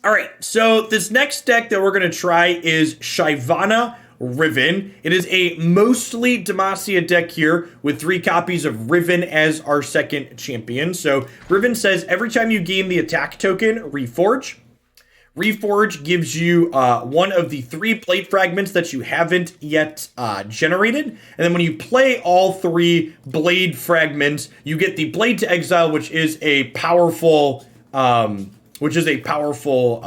All right, so this next deck that we're going to try is Shyvana Riven. It is a mostly Demacia deck here with 3 copies of Riven as our second champion. So Riven says every time you gain the attack token, Reforge. Reforge gives you one of the 3 blade fragments that you haven't yet generated. And then when you play all 3 blade fragments, you get the Blade to Exile, which is a powerful powerful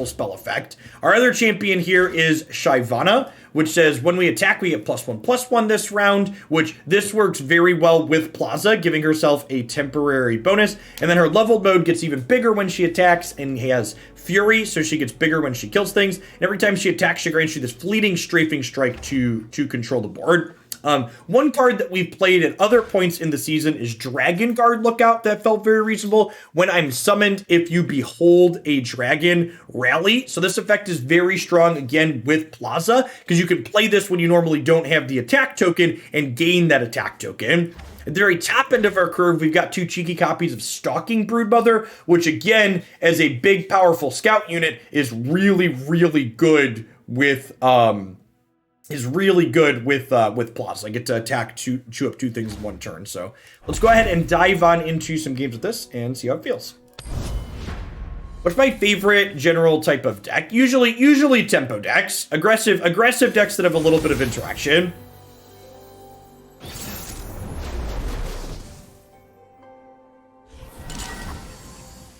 spell effect. Our other champion here is Shyvana, which says when we attack, we get +1/+1 this round, which this works very well with Plaza, giving herself a temporary bonus. And then her leveled mode gets even bigger when she attacks and has Fury, so she gets bigger when she kills things. And every time she attacks, she grants you this fleeting strafing strike to control the board. One card that we've played at other points in the season is Dragon Guard Lookout. That felt very reasonable. When I'm summoned, if you behold a dragon, rally. So this effect is very strong, again, with Plaza, because you can play this when you normally don't have the attack token and gain that attack token. At the very top end of our curve, we've got 2 cheeky copies of Stalking Broodmother, which again, as a big, powerful scout unit, is really, really good with Plaza. I get to attack, chew up 2 things in 1 turn. So let's go ahead and dive on into some games with this and see how it feels. What's my favorite general type of deck? Usually tempo decks, aggressive decks that have a little bit of interaction.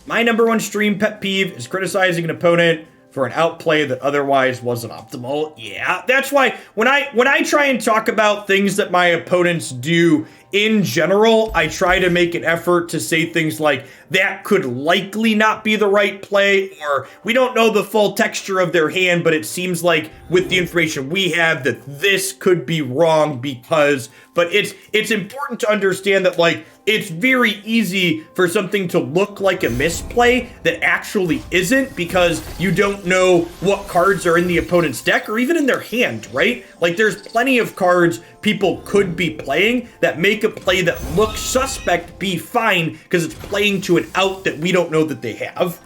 My number 1 stream pet peeve is criticizing an opponent for an outplay that otherwise wasn't optimal. Yeah, that's why when I try and talk about things that my opponents do in general, I try to make an effort to say things like, that could likely not be the right play, or we don't know the full texture of their hand, but it seems like with the information we have that this could be wrong because, but it's important to understand that, like, it's very easy for something to look like a misplay that actually isn't, because you don't know what cards are in the opponent's deck or even in their hand, right? Like, there's plenty of cards people could be playing that make a play that looks suspect be fine because it's playing to an out that we don't know that they have.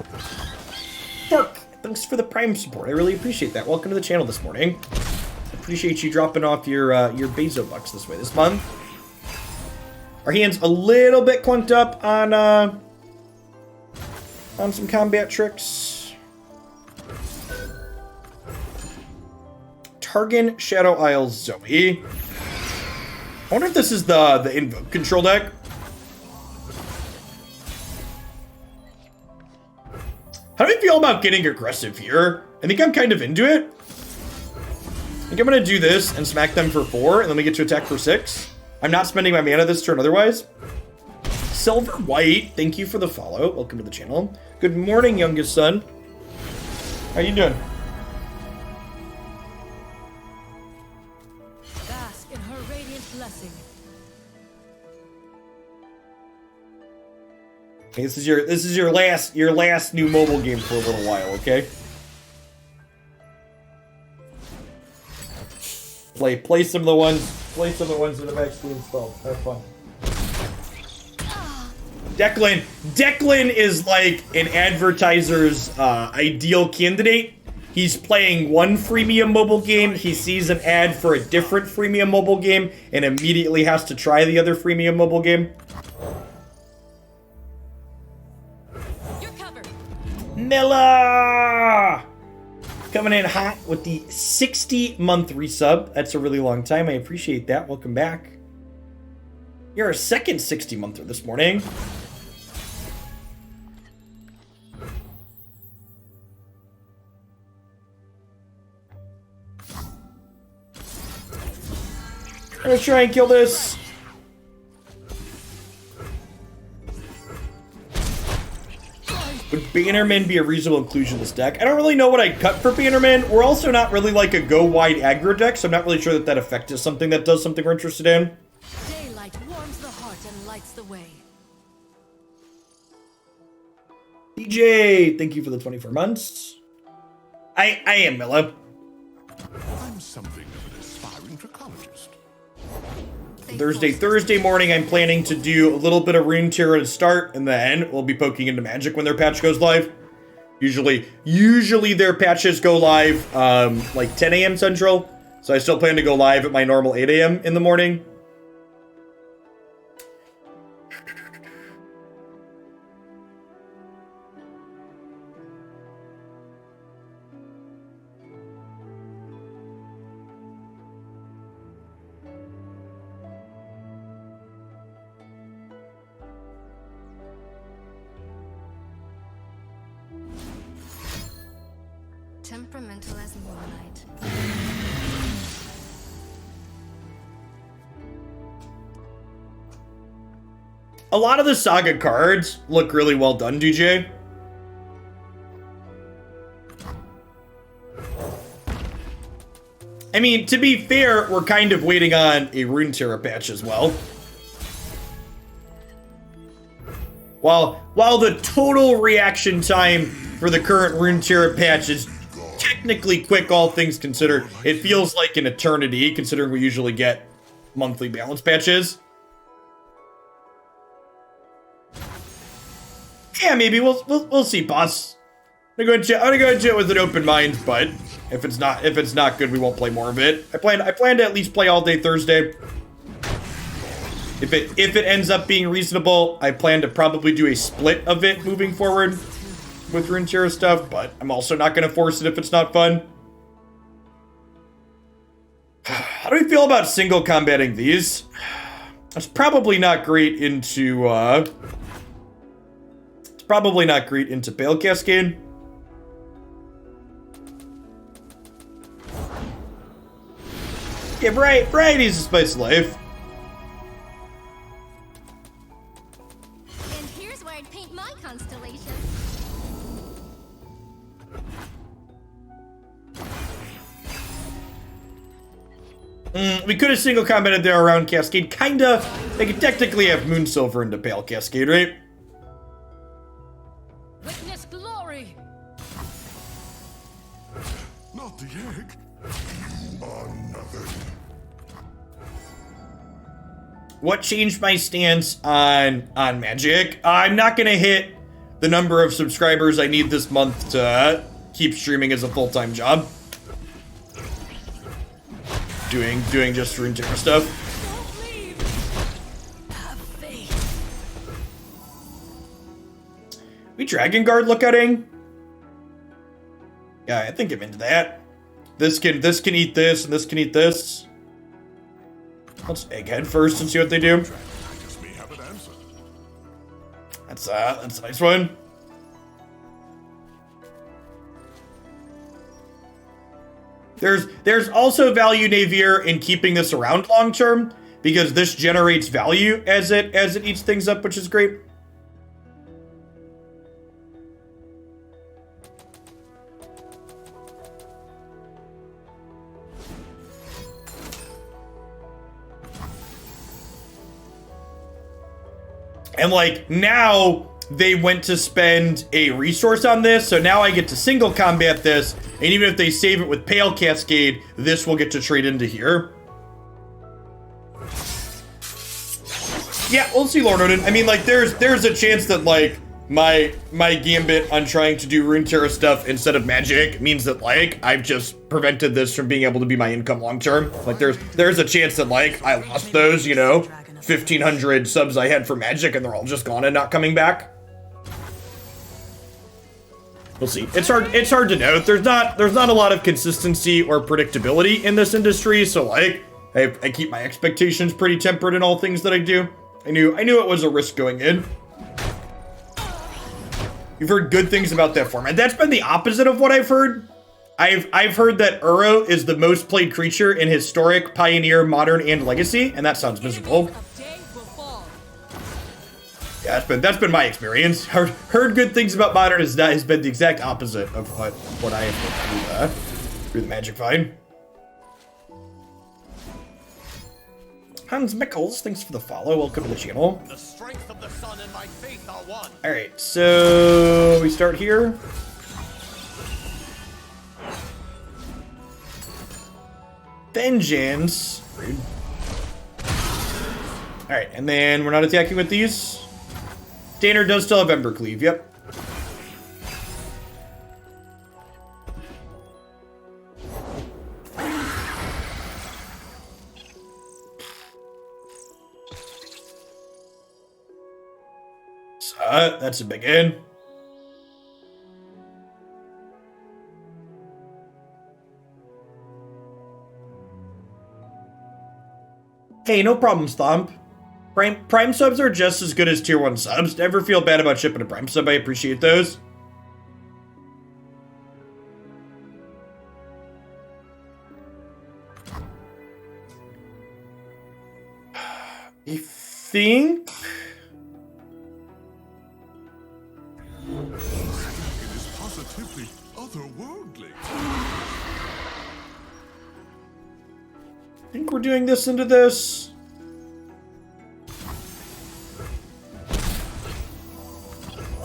Dark, thanks for the Prime support. I really appreciate that. Welcome to the channel this morning. Appreciate you dropping off your Bezo bucks this way this month. Our hand's a little bit clunked up on some combat tricks. Targan, Shadow Isles, Zoe. I wonder if this is the Invoke control deck. How do I feel about getting aggressive here? I think I'm kind of into it. I think I'm going to do this and smack them for 4, and then we get to attack for 6. I'm not spending my mana this turn otherwise. Silver White, thank you for the follow. Welcome to the channel. Good morning, youngest son. How you doing? Bask in her radiant blessing. Okay, this is your last new mobile game for a little while, okay? Play some of the ones that have actually installed. Have fun. Declan is like an advertiser's ideal candidate. He's playing one freemium mobile game, he sees an ad for a different freemium mobile game, and immediately has to try the other freemium mobile game. You're covered. Miller! Coming in hot with the 60-month resub. That's a really long time. I appreciate that. Welcome back. You're our second 60-monther this morning. I'm gonna try and kill this. Would Bannerman be a reasonable inclusion in this deck? I don't really know what I'd cut for Bannerman. We're also not really like a go-wide aggro deck, so I'm not really sure that that effect is something that does something we're interested in. Daylight warms the heart and lights the way. DJ, thank you for the 24 months. I am Milla. I'm something of an aspiring trichologist. Thursday morning, I'm planning to do a little bit of Runeterra to start, and then we'll be poking into Magic when their patch goes live. Usually their patches go live like 10 a.m. Central. So I still plan to go live at my normal 8 a.m. in the morning. Temperamental as moonlight. A lot of the Saga cards look really well done, DJ. I mean, to be fair, we're kind of waiting on a Runeterra patch as well. While the total reaction time for the current Runeterra patch is technically quick, all things considered, it feels like an eternity, considering we usually get monthly balance patches. Yeah, maybe we'll see, boss. I'm gonna go into it with an open mind, but if it's not good, we won't play more of it. I plan to at least play all day Thursday. If it ends up being reasonable, I plan to probably do a split of it moving forward with Runeterra stuff, but I'm also not gonna force it if it's not fun. How do we feel about single combating these? It's probably not great into Pale Cascade. Yeah, variety's a spice of life. And here's where I'd paint my constellation. We could have single combated there around Cascade. Kinda. They could technically have Moonsilver into Pale Cascade, right? Witness glory. Not the egg. Another. What changed my stance on Magic? I'm not gonna hit the number of subscribers I need this month to keep streaming as a full-time job. Doing just Runeterra stuff. Don't leave. Have faith. We Dragon Guard lookouting? Yeah, I think I'm into that. This can eat this, and this can eat this. Let's Egghead first and see what they do. I just may have an answer. That's a nice one. There's also value, Navier, in keeping this around long term, because this generates value as it eats things up, which is great. And like now they went to spend a resource on this, so now I get to single combat this, and even if they save it with Pale Cascade, this will get to trade into here. Yeah, we'll see, Lord Odin. I mean, like, there's a chance that like my gambit on trying to do Runeterra stuff instead of Magic means that like I've just prevented this from being able to be my income long term. Like there's a chance that like I lost those, 1,500 subs I had for Magic, and they're all just gone and not coming back. We'll see. It's hard to know. There's not a lot of consistency or predictability in this industry, so like I keep my expectations pretty tempered in all things that I do. I knew it was a risk going in. You've heard good things about that format. That's been the opposite of what I've heard. I've heard that Uro is the most played creature in Historic, Pioneer, Modern, and Legacy, and that sounds miserable. Of day will fall. Yeah, that's been my experience. Heard good things about Modern has been the exact opposite of what I have through the Magic Vine. Hans Mickles, thanks for the follow. Welcome to the channel. The strength of the sun and my faith are one. All right, so we start here. Vengeance. Rude. All right, and then we're not attacking with these. Danner does still have Embercleave, yep. That's a big in. Hey, no problems, Thump. Prime subs are just as good as tier 1 subs. Never feel bad about shipping a Prime sub. I appreciate those. I think... It is positively otherworldly. I think we're doing this into this.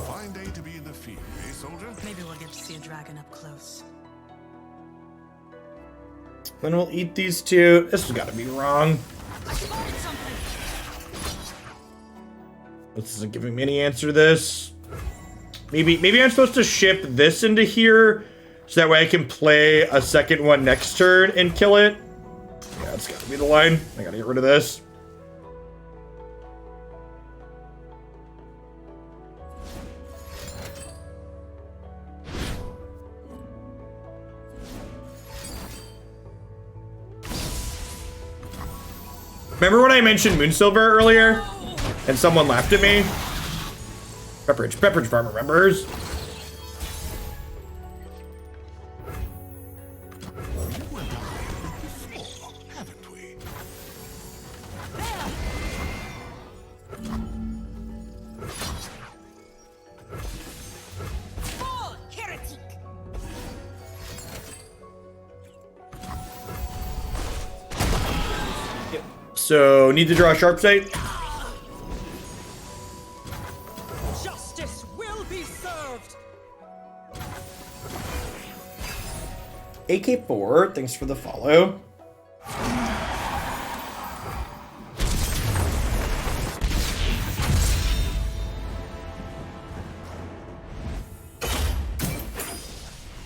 Fine day to be in the field, eh, soldier? Maybe we'll get to see a dragon up close. Then we'll eat these two. This has got to be wrong. I spotted something. This isn't giving me any answer to this. Maybe I'm supposed to ship this into here so that way I can play a second one next turn and kill it. Yeah, that's got to be the line. I got to get rid of this. Remember when I mentioned Moonsilver earlier? And someone laughed at me? Pepperidge Farm remembers. Haven't we? Fall, heretic. So, need to draw a sharp sight? Justice will be served. AK4, thanks for the follow.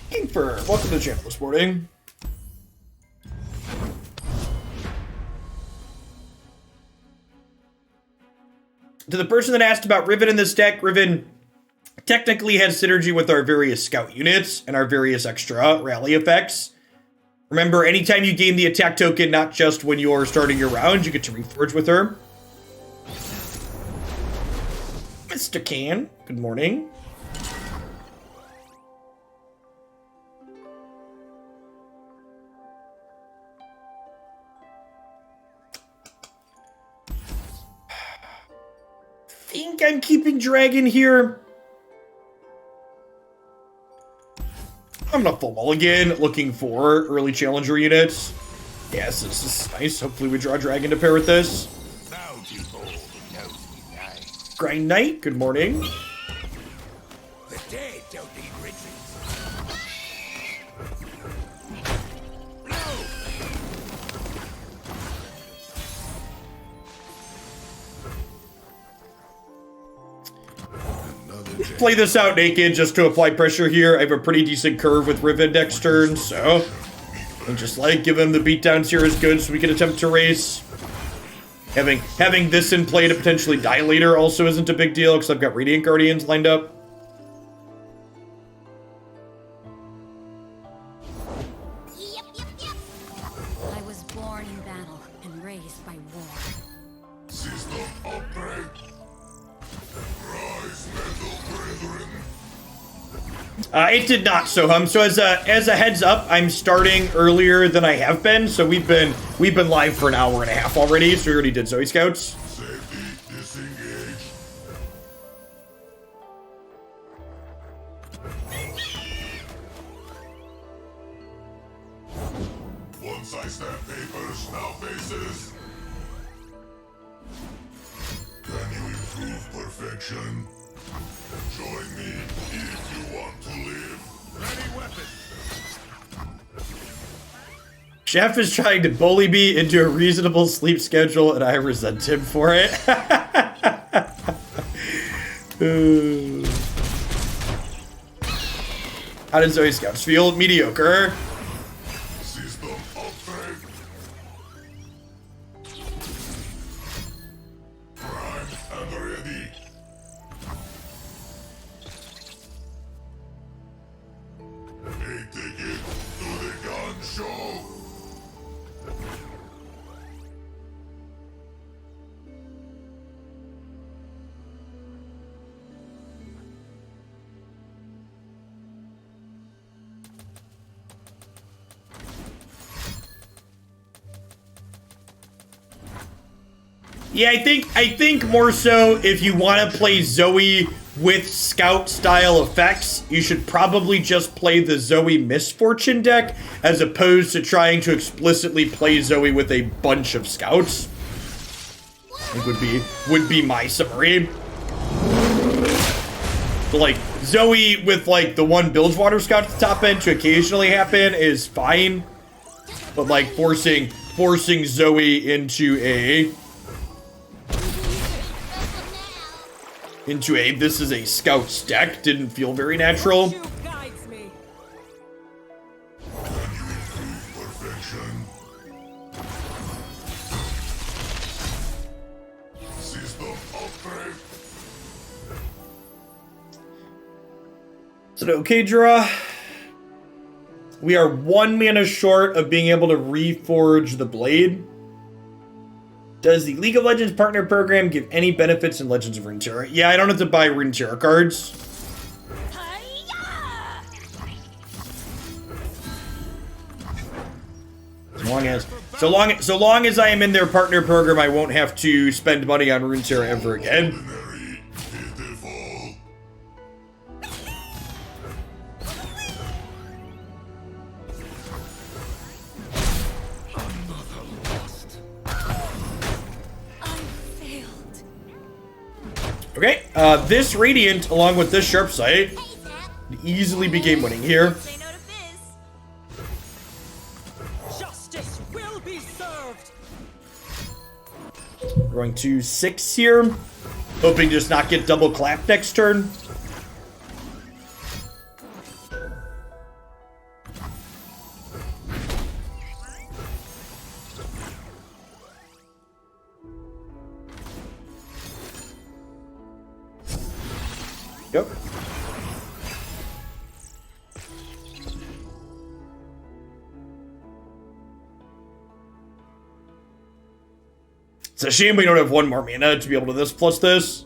Kingfur, welcome to the channel this morning. To the person that asked about Riven in this deck, Riven technically has synergy with our various scout units and our various extra rally effects. Remember, anytime you gain the attack token, not just when you're starting your round, you get to reforge with her. Mr. Can, good morning. Think I'm keeping Dragon here. I'm gonna full mulligan, looking for early challenger units. Yes, this is nice. Hopefully we draw Dragon to pair with this. Grind Knight, good morning. The dead don't need rituals. Play this out naked just to apply pressure here. I have a pretty decent curve with Riven next turn, so... And just like, give him the beatdowns here is good so we can attempt to race. Having this in play to potentially die later also isn't a big deal because I've got Radiant Guardians lined up. I was born in battle and raised by war. System upgrade. Rise, metal brethren. It did not, Sohum. So as a heads up, I'm starting earlier than I have been. So we've been live for an hour and a half already. So we already did Zoe Scouts. Safety disengage. Once I snap papers, now faces. Can you improve perfection? Join me if you want to live. Ready weapon. Chef is trying to bully me into a reasonable sleep schedule, and I resent him for it. How did Zoe Scouts feel? Mediocre. System upgrade. Prime and ready. take it to the gun show. Yeah, I think more so if you want to play Zoe with scout style effects, you should probably just play the Zoe Misfortune deck as opposed to trying to explicitly play Zoe with a bunch of scouts. I think would be my summary. So like Zoe with like the one Bilgewater scout at the top end to occasionally happen is fine, but like forcing Zoe into a this is a scout's deck didn't feel very natural. You guides me. Can you improve perfection? System upgrade. So okay, draw. We are 1 mana short of being able to reforge the blade. Does the League of Legends partner program give any benefits in Legends of Runeterra? Yeah, I don't have to buy Runeterra cards. So long as I am in their partner program, I won't have to spend money on Runeterra ever again. Ordinary, pitiful. Okay, this Radiant, along with this Sharp Sight, easily be game winning here. Say no to Fizz. Justice will be served. Going to 6 here. Hoping just not get double clap next turn. Yep. It's a shame we don't have one more mana to be able to this plus this.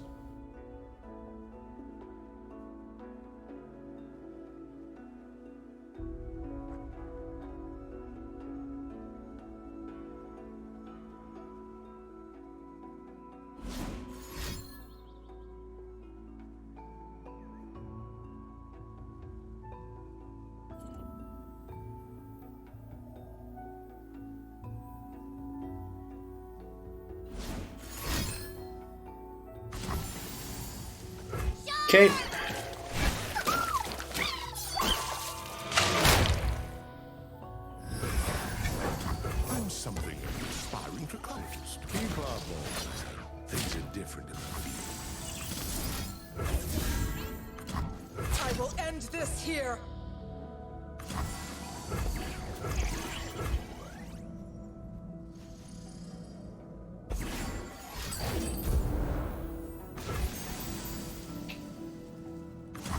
Okay. I'm something of an aspiring trichologist. Keep up all that. Things are different in the field. I will end this here.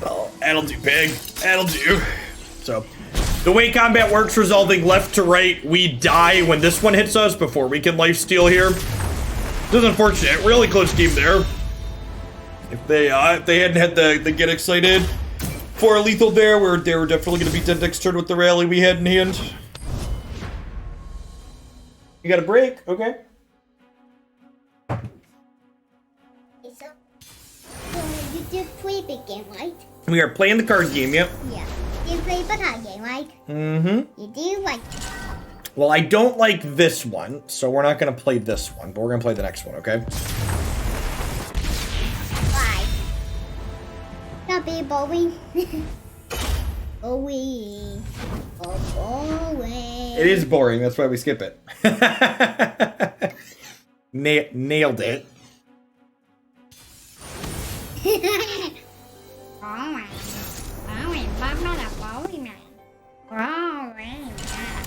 Well, that'll do, pig. That'll do. So, the way combat works, resolving left to right, we die when this one hits us before we can lifesteal here. This is unfortunate. Really close game there. If they hadn't had the get excited for a lethal there, where they were definitely going to be dead next turn with the rally we had in hand. You got a break? Okay. So, you did play the game, right? We are playing the card game, yep. Yeah. You play the card game, right? Mm-hmm. You do like Well, I don't like this one, so we're not going to play this one, but we're going to play the next one, okay? why? That'd be boring. Boring. Oh, boring. It is boring, that's why we skip it. Nailed it. Boring. Boring. Boring. Boring.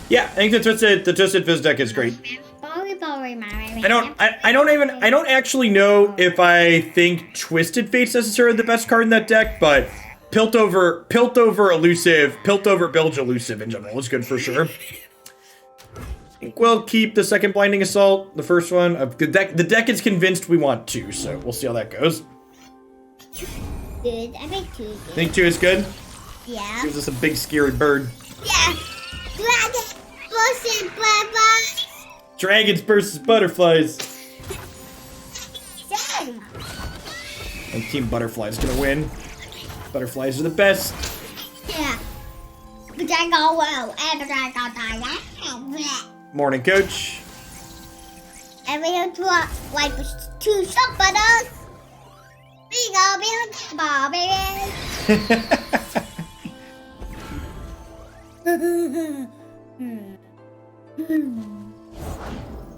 Yeah, I think the Twisted Fizz deck is great. I don't actually know if I think Twisted Fate's necessarily the best card in that deck, but Piltover elusive, Piltover bilge elusive in general is good for sure. I think we'll keep the second blinding assault, the first one. The deck is convinced we want 2, so we'll see how that goes. Good. I think 2 is good. Think 2 is good? Yeah. Gives us a big scary bird. Yeah. Dragon versus butterflies. Dragons versus butterflies. And Team Butterfly's gonna win. Butterflies are the best. Yeah. But I go well. And I go die. Morning, Coach. And we have to wipe 2 shot butters. We go beyond the ball, baby.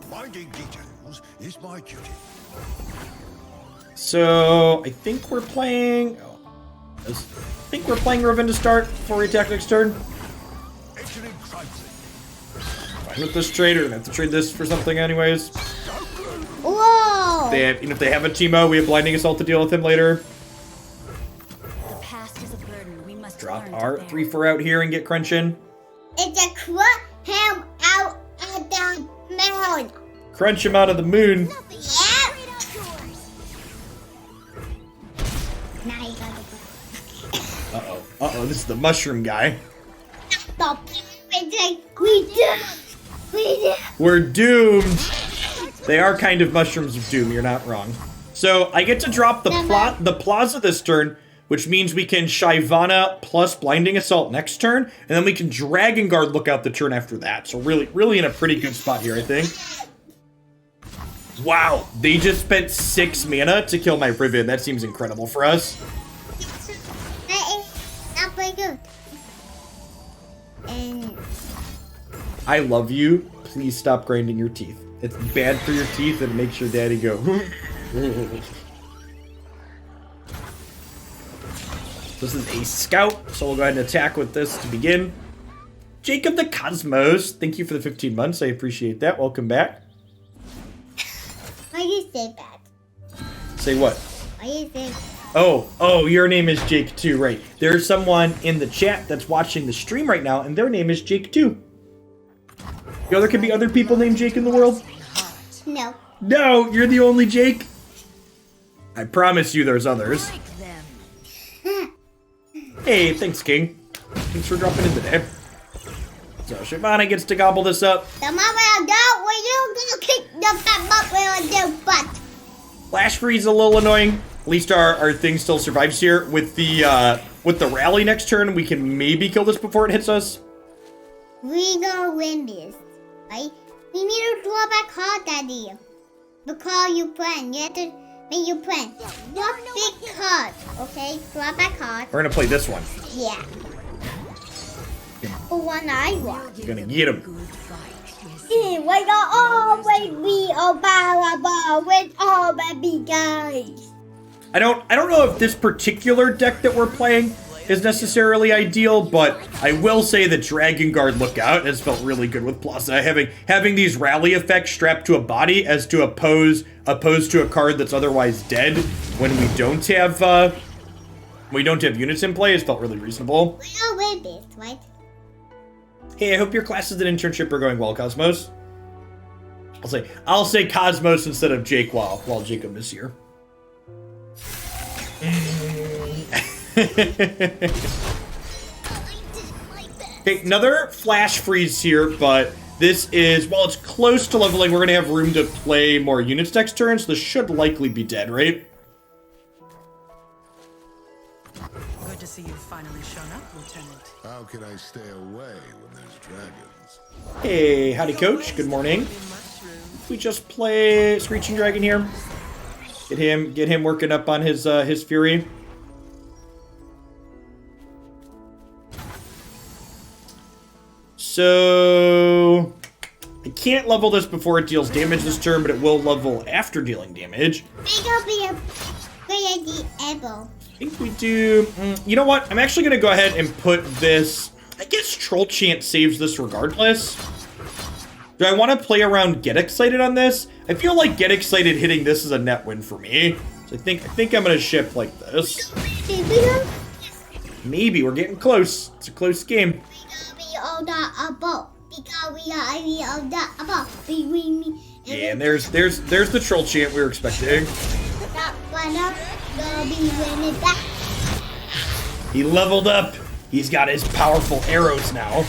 Finding details is my duty. So I think we're playing. I think we're playing Riven to start before we attack next turn. Entering crisis. Fine with this trade, we're gonna have to trade this for something anyways. Whoa! Even if they have a Teemo, we have Blinding Assault to deal with him later. The past is a burden we must Drop learn to our bear. 3/4 out here and get crunching. It's a crut him out of the moon. Crunch him out of the moon. Yeah. Now you gotta go. Uh-oh, this is the mushroom guy. Stop. We did. We're doomed. They are kind of mushrooms of doom, you're not wrong. So I get to drop the plaza this turn, which means we can Shyvana plus Blinding Assault next turn, and then we can Dragon Guard look out the turn after that. So really in a pretty good spot here, I think. Wow, they just spent 6 mana to kill my Riven. That seems incredible for us. That is not very good. And I love you. Please stop grinding your teeth. It's bad for your teeth and it makes your daddy go. This is a scout, so we'll go ahead and attack with this to begin. Jacob the Cosmos, thank you for the 15 months. I appreciate that. Welcome back. why you say that? Say what? Why you say Oh, your name is Jake too, right? There's someone in the chat that's watching the stream right now, and their name is Jake too. You know, there could be other people named Jake in the world? no? No, you're the only Jake. I promise you there's others. Like them. Hey, thanks, King. Thanks for dropping in today. So, Shyvana gets to gobble this up. The moment I go, will you go kick the fat butt will do but? Flash freeze a little annoying. At least our thing still survives here. With the rally next turn, we can maybe kill this before it hits us. We gonna win this, right? We need to draw back card that year. The card you plan, you have to make your plan. What big card, okay? Draw back card. We're gonna play this one. Yeah. The one I want. We're gonna get him. Good fight. We gonna always be available with all baby guys. I don't know if this particular deck that we're playing is necessarily ideal, but I will say that Dragon Guard Lookout has felt really good with Plaza. Having these rally effects strapped to a body as to opposed to a card that's otherwise dead when we don't have units in play has felt really reasonable. We gonna win this, right? Hey, I hope your classes and internship are going well, Cosmos. I'll say Cosmos instead of Jake while Jacob is here. Okay, another flash freeze here, but this is, while it's close to leveling, we're going to have room to play more units next turn, so this should likely be dead, right? Good to see you've finally shown up, Lieutenant. How can I stay away when there's dragons? Hey, howdy coach, good morning. We just play Screeching Dragon here. Get him working up on his fury. So I can't level this before it deals damage this turn, but it will level after dealing damage. We gonna be a great idea ever. I think we do. You know what? I'm actually gonna go ahead and put this. I guess Troll Chant saves this regardless. Do I want to play around Get Excited on this? I feel like Get Excited hitting this is a net win for me. So I think I'm gonna ship like this. Maybe. We're getting close. It's a close game. We all that about. Because we are all that about. We Yeah, and there's the troll chant we were expecting. that one gonna be winning back. He leveled up. He's got his powerful arrows now.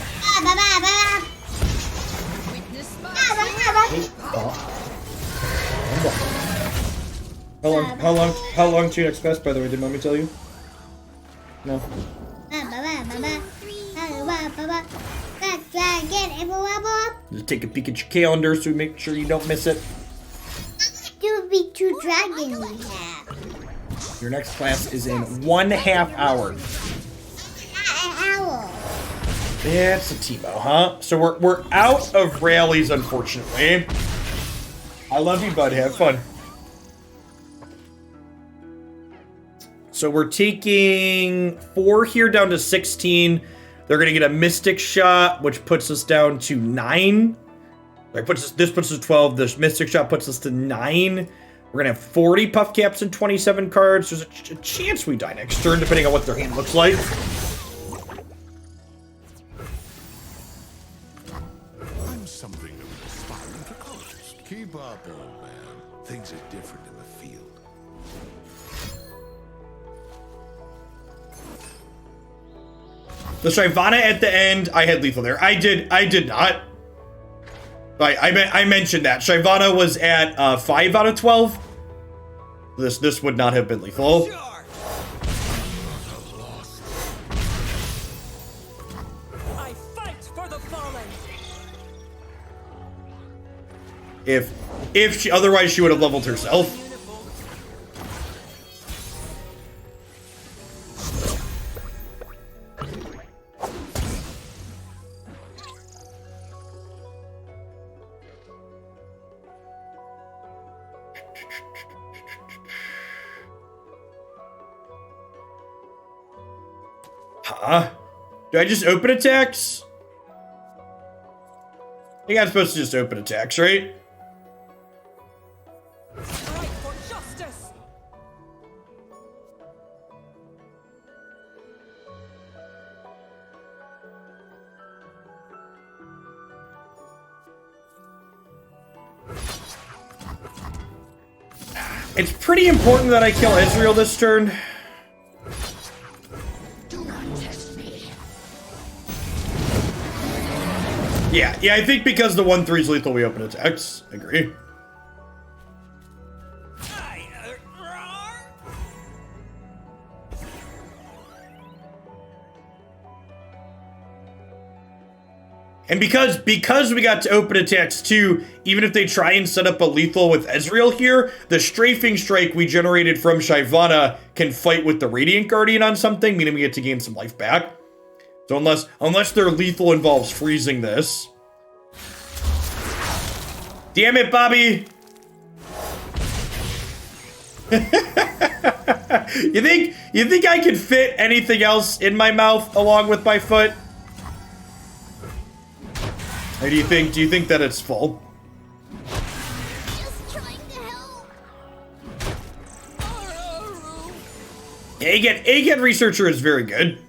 How long to next pass, by the way, did mommy tell you? No. Just take a peek at your calendar so we make sure you don't miss it. There will be 2 dragons we have. Your next class is in 1.5 hours. An owl. That's a Timo, huh? So we're out of rallies, unfortunately. I love you, bud. Have fun. So we're taking 4 here down to 16. They're going to get a Mystic Shot, which puts us down to 9. This puts us 12. This Mystic Shot puts us to 9. We're going to have 40 Puff Caps and 27 cards. There's a chance we die next turn, depending on what their hand looks like. I'm something of an aspiring trichologist. Keep up, old man. Things are different in the field. The Shyvana at the end, I had lethal there. I did not. I mentioned that. Shyvana was at 5 out of 12. This would not have been lethal. I fight for the fallen. If she, otherwise she would have leveled herself. Huh? Do I just open attacks? I think I'm supposed to just open attacks, right? Fight for justice. It's pretty important that I kill Ezreal this turn. Yeah, I think because the 1/3 is lethal, we open attacks. Agree. And because we got to open attacks too, even if they try and set up a lethal with Ezreal here, the strafing strike we generated from Shyvana can fight with the Radiant Guardian on something, meaning we get to gain some life back. So unless their lethal involves freezing this. Damn it, Bobby! You think I can fit anything else in my mouth along with my foot? Or do you think that it's full? Just trying to help. Egghead Researcher is very good.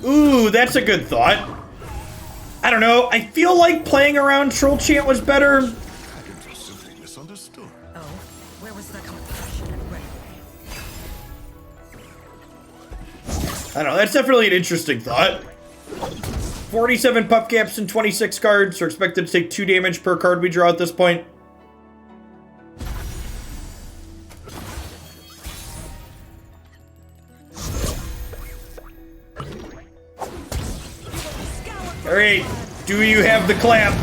Ooh, that's a good thought. I don't know. I feel like playing around Troll Chant was better. Dragons are simply misunderstood. Oh, where was the compassion and bravery? I don't know. That's definitely an interesting thought. 47 Puff Caps and 26 cards are expected to take 2 damage per card we draw at this point. Alright, do you have the clap?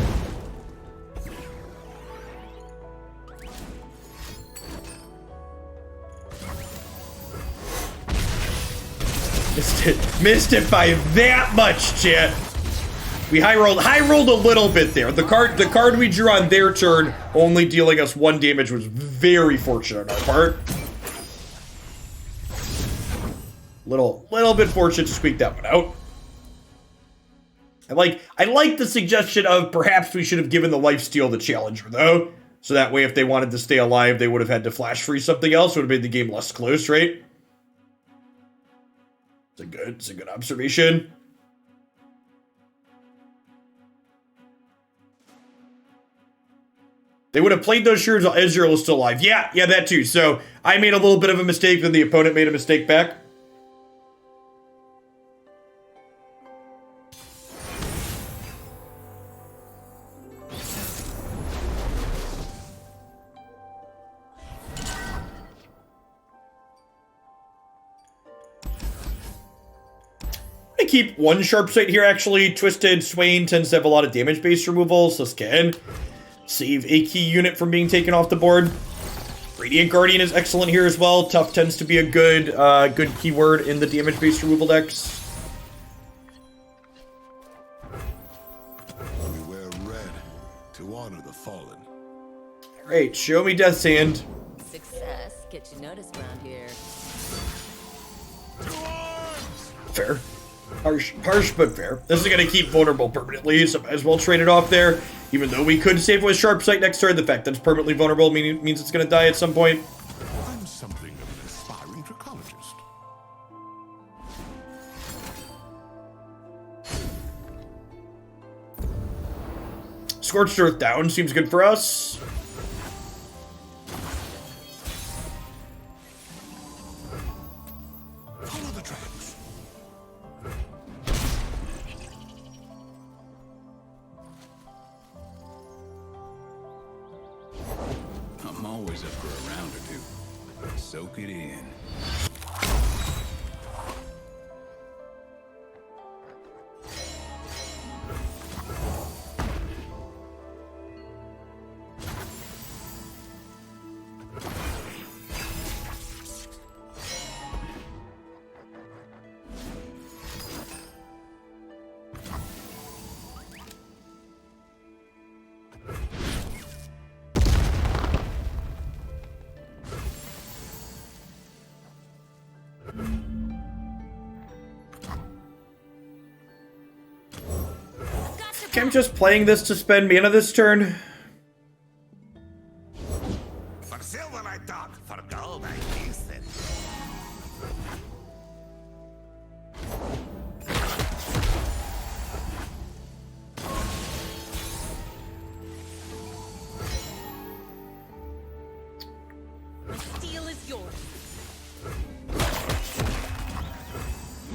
Missed it by that much, chat. We high rolled a little bit there. The card we drew on their turn, only dealing us 1 damage, was very fortunate on our part. Little bit fortunate to squeak that one out. I like the suggestion of perhaps we should have given the lifesteal the challenger, though. So that way, if they wanted to stay alive, they would have had to flash free something else. Would have made the game less close, right? It's a good observation. They would have played those shards while Ezreal was still alive. Yeah, that too. So I made a little bit of a mistake, then the opponent made a mistake back. I keep one sharp sight here, actually. Twisted Swain tends to have a lot of damage-based removal, so this can save a key unit from being taken off the board. Radiant Guardian is excellent here as well. Tough tends to be a good keyword in the damage-based removal decks. We wear red to honor the fallen. Alright, show me Death's Hand. Success gets you noticed around here. Fair. Harsh, but fair. This is going to keep vulnerable permanently, so might as well trade it off there. Even though we could save with Sharp Sight next turn, the fact that it's permanently vulnerable means it's going to die at some point. I'm something of an aspiring trichologist. Scorched Earth down seems good for us. Follow the tracks. I'm always up for a round or two. Soak it in. Okay, I'm just playing this to spend mana this turn. For silver I dug, for gold I used it. The steel is yours.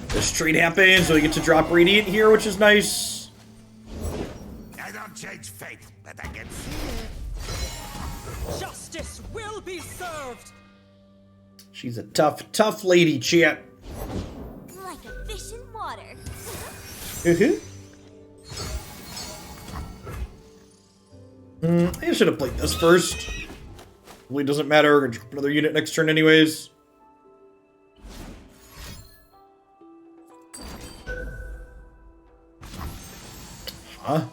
This trade happens, so we get to drop Radiant here, which is nice. I don't change fate, but I can Justice will be served. She's a tough lady, chat. Like a fish in water. I should have played this first. Really doesn't matter. We're gonna drop another unit next turn anyways. Huh?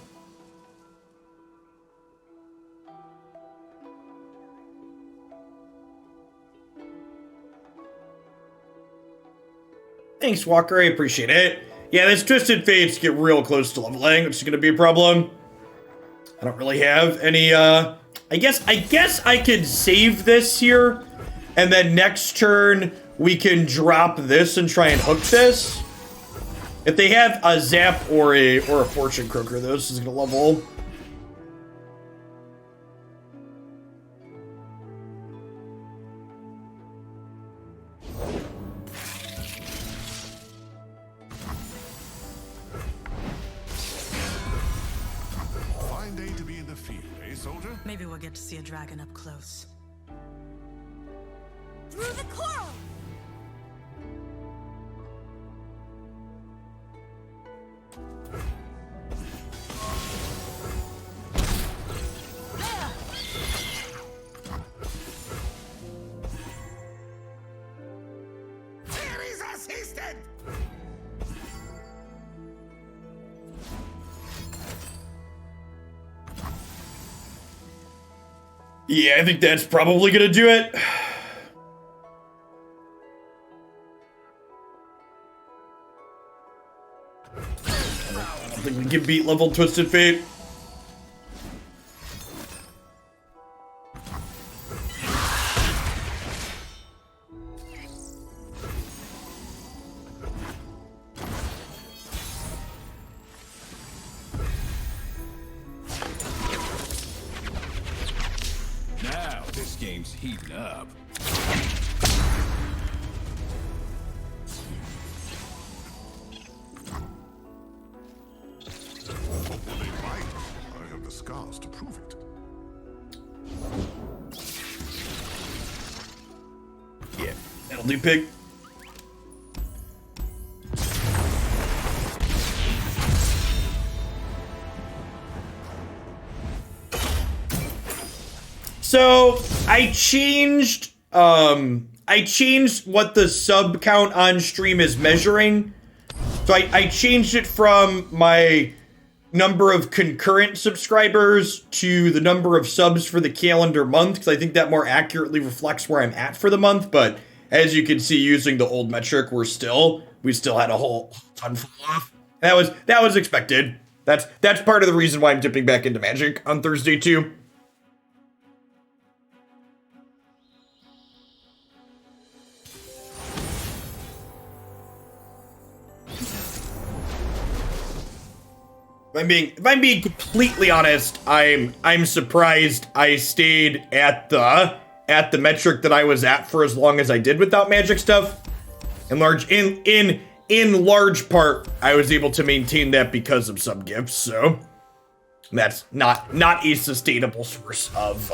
Thanks, Walker. I appreciate it. Yeah, this Twisted Fates get real close to leveling, which is going to be a problem. I don't really have any, I guess I could save this here, and then next turn we can drop this and try and hook this. If they have a Zap or a Fortune Croaker, though, this is going to level. Fine day to be in the field, eh, soldier? Maybe we'll get to see a dragon up close. Through the coral! There is assistant! Yeah, I think that's probably going to do it. don't think we can beat level Twisted Fate. Now this game's heating up. They might. I have the scars to prove it. Yeah, that'll do, pig. So I changed what the sub count on stream is measuring. So I changed it from my number of concurrent subscribers to the number of subs for the calendar month, because I think that more accurately reflects where I'm at for the month. But as you can see, using the old metric, we still had a whole ton fall off. That was expected. That's part of the reason why I'm dipping back into Magic on Thursday too. If I'm being completely honest, I'm surprised I stayed at the metric that I was at for as long as I did without Magic stuff. In large part, I was able to maintain that because of sub gifts, so that's not a sustainable source of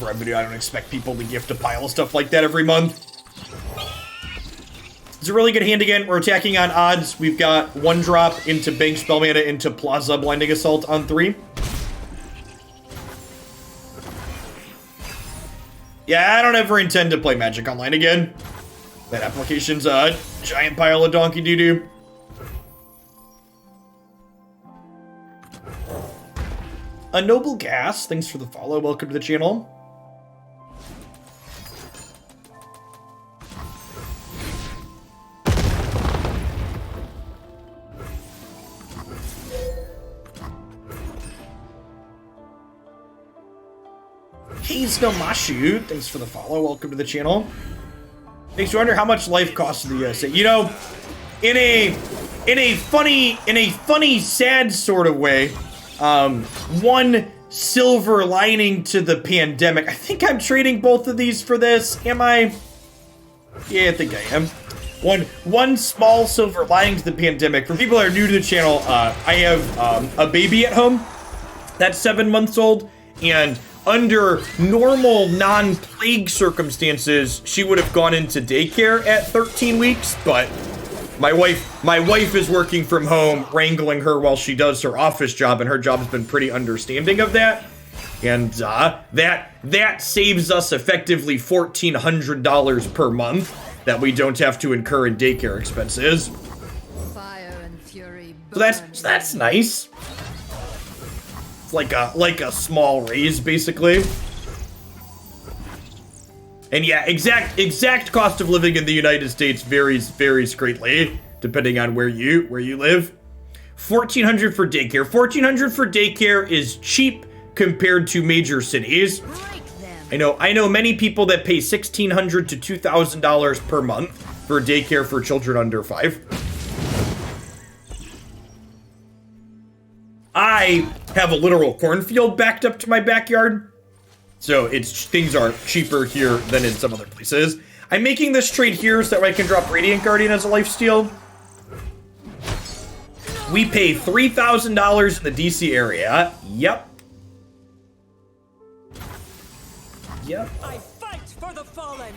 revenue. I don't expect people to gift a pile of stuff like that every month. It's a really good hand again. We're attacking on odds. We've got 1 drop into Bank Spell Mana into Plaza Blinding Assault on 3. Yeah, I don't ever intend to play Magic Online again. That application's a giant pile of donkey doo-doo. A Noble Gas, thanks for the follow. Welcome to the channel. Hey, Snowmashu, thanks for the follow. Welcome to the channel. Makes you wonder how much life costs in the USA. You know, in a funny, sad sort of way, one silver lining to the pandemic. I think I'm trading both of these for this. Am I? Yeah, I think I am. One small silver lining to the pandemic. For people that are new to the channel, I have a baby at home that's 7 months old, and under normal non-plague circumstances, she would have gone into daycare at 13 weeks, but my wife is working from home, wrangling her while she does her office job, and her job has been pretty understanding of that. And that saves us effectively $1,400 per month that we don't have to incur in daycare expenses. Fire and fury. So that's nice. It's like a small raise, basically. And yeah, exact cost of living in the United States varies greatly depending on where you live. $1,400 for daycare. $1,400 for daycare is cheap compared to major cities. I know many people that pay $1,600 to $2,000 per month for daycare for children under 5. I have a literal cornfield backed up to my backyard, so things are cheaper here than in some other places. I'm making this trade here so that way I can drop Radiant Guardian as a lifesteal. We pay $3,000 in the DC area. Yep. I fight for the fallen.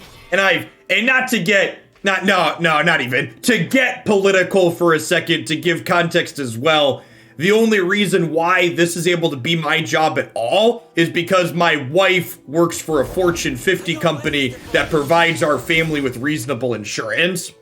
To get political for a second, to give context as well. The only reason why this is able to be my job at all is because my wife works for a Fortune 50 company that provides our family with reasonable insurance.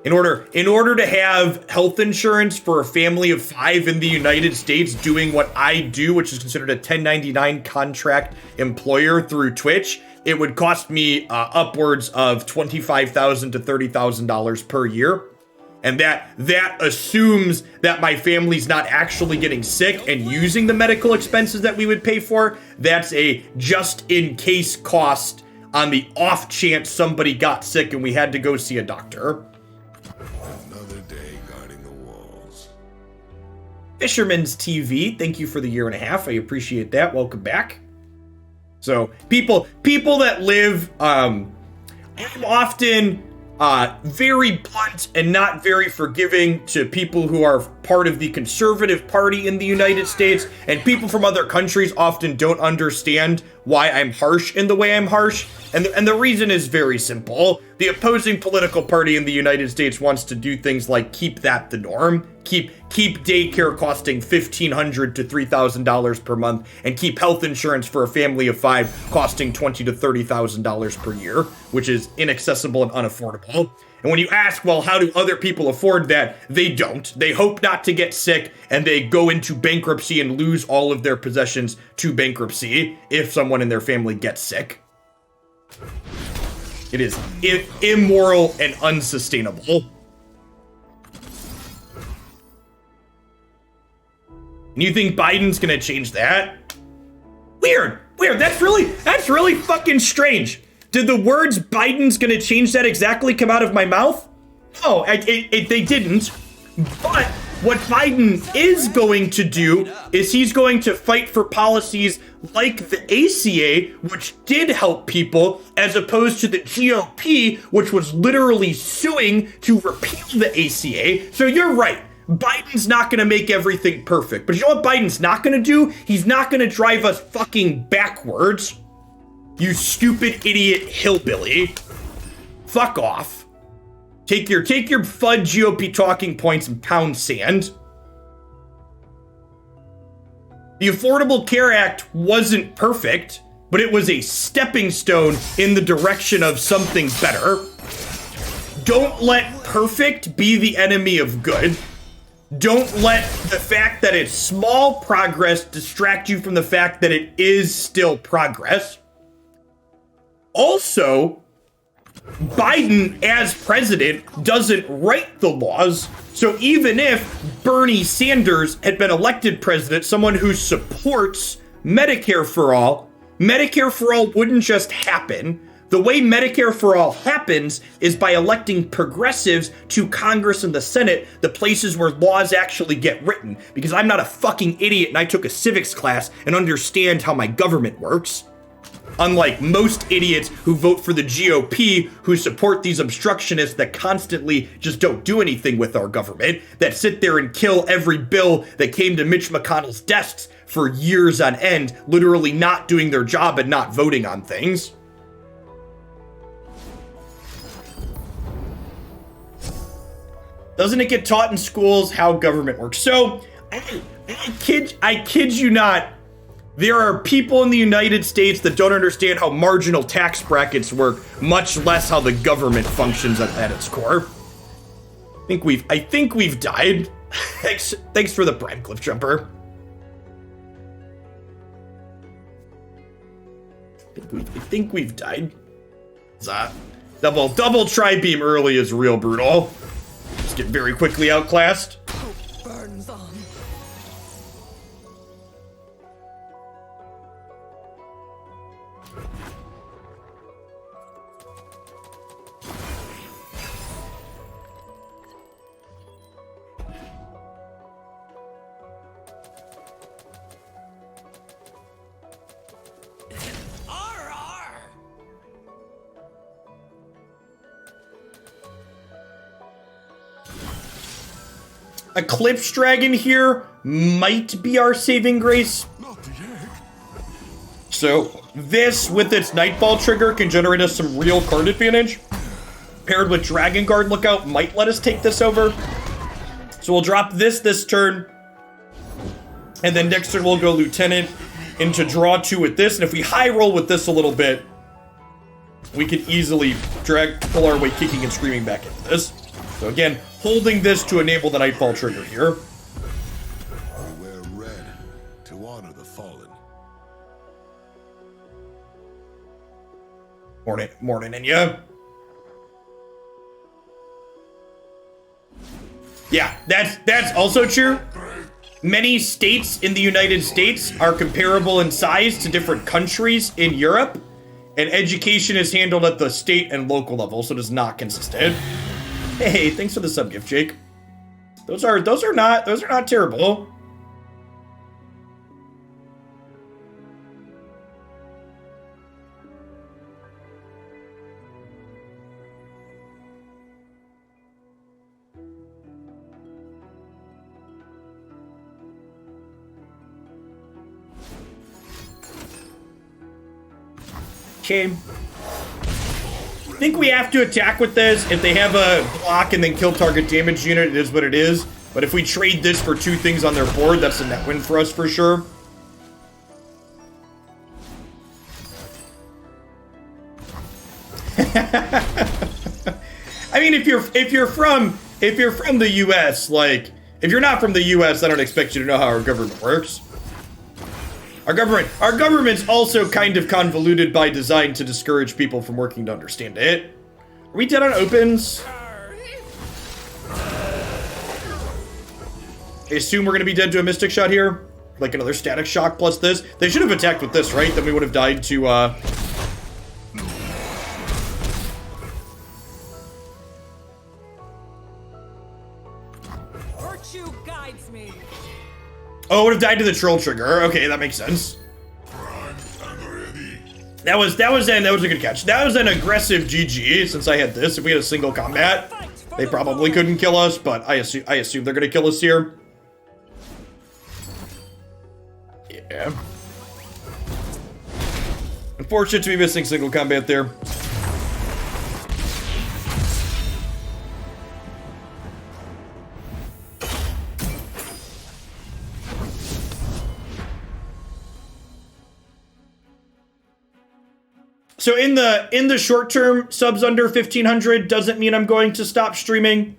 In order to have health insurance for a family of 5 in the United States doing what I do, which is considered a 1099 contract employer through Twitch, it would cost me upwards of $25,000 to $30,000 per year. And that assumes that my family's not actually getting sick and using the medical expenses that we would pay for. That's a just in case cost on the off chance somebody got sick and we had to go see a doctor. Another day guarding the walls. Fisherman's TV, thank you for the 1.5 years. I appreciate that. Welcome back. So people that live, I'm often very blunt and not very forgiving to people who are part of the conservative party in the United States, and people from other countries often don't understand why I'm harsh in the way I'm harsh. And the reason is very simple. The opposing political party in the United States wants to do things like keep that the norm, keep daycare costing $1,500 to $3,000 per month, and keep health insurance for a family of 5 costing $20,000 to $30,000 per year, which is inaccessible and unaffordable. And when you ask, well, how do other people afford that? They don't. They hope not to get sick, and they go into bankruptcy and lose all of their possessions to bankruptcy if someone in their family gets sick. It is immoral and unsustainable. And you think Biden's gonna change that? Weird. That's really fucking strange. Did the words Biden's gonna change that exactly come out of my mouth? No, they didn't. But what Biden is going to do is he's going to fight for policies like the ACA, which did help people, as opposed to the GOP, which was literally suing to repeal the ACA. So you're right. Biden's not going to make everything perfect. But you know what Biden's not going to do? He's not going to drive us fucking backwards. You stupid idiot hillbilly. Fuck off. Take your FUD GOP talking points and pound sand. The Affordable Care Act wasn't perfect, but it was a stepping stone in the direction of something better. Don't let perfect be the enemy of good. Don't let the fact that it's small progress distract you from the fact that it is still progress. Also, Biden, as president, doesn't write the laws. So even if Bernie Sanders had been elected president, someone who supports Medicare for all wouldn't just happen. The way Medicare for all happens is by electing progressives to Congress and the Senate, the places where laws actually get written. Because I'm not a fucking idiot and I took a civics class and understand how my government works. Unlike most idiots who vote for the GOP, who support these obstructionists that constantly just don't do anything with our government, that sit there and kill every bill that came to Mitch McConnell's desks for years on end, literally not doing their job and not voting on things. Doesn't it get taught in schools how government works? So, I kid you not, there are people in the United States that don't understand how marginal tax brackets work, much less how the government functions at its core. I think we've died. Thanks for the Prime Cliff Jumper. I think we've died. Double tri-beam early is real brutal. Just get very quickly outclassed. Hope burns on. Eclipse Dragon here might be our saving grace. So this, with its Nightfall trigger, can generate us some real card advantage. Paired with Dragon Guard Lookout might let us take this over. So we'll drop this turn. And then next turn we'll go Lieutenant into draw 2 with this. And if we high roll with this a little bit, we can easily pull our way kicking and screaming back into this. So again, holding this to enable the Nightfall trigger here. We wear red to honor the fallen. Morning, in ya. Yeah, that's also true. Many states in the United States are comparable in size to different countries in Europe, and education is handled at the state and local level, so it is not consistent. Hey, thanks for the sub gift, Jake. Those are not terrible. Okay. I think we have to attack with this. If they have a block and then kill target damage unit, it is what it is. But if we trade this for 2 things on their board, that's a net win for us for sure. I mean, if you're from the US, like, if you're not from the US, I don't expect you to know how our government works. Our government's also kind of convoluted by design to discourage people from working to understand it. Are we dead on opens? I assume we're gonna be dead to a Mystic Shot here. Like another Static Shock plus this. They should have attacked with this, right? Then we would have died to, Virtue guides me. Oh, it would have died to the Troll Trigger. Okay, that makes sense. That was a good catch. That was an aggressive GG since I had this. If we had a single combat, they probably couldn't kill us, but I assume they're gonna kill us here. Yeah. Unfortunate to be missing single combat there. So in the short term, subs under 1,500 doesn't mean I'm going to stop streaming.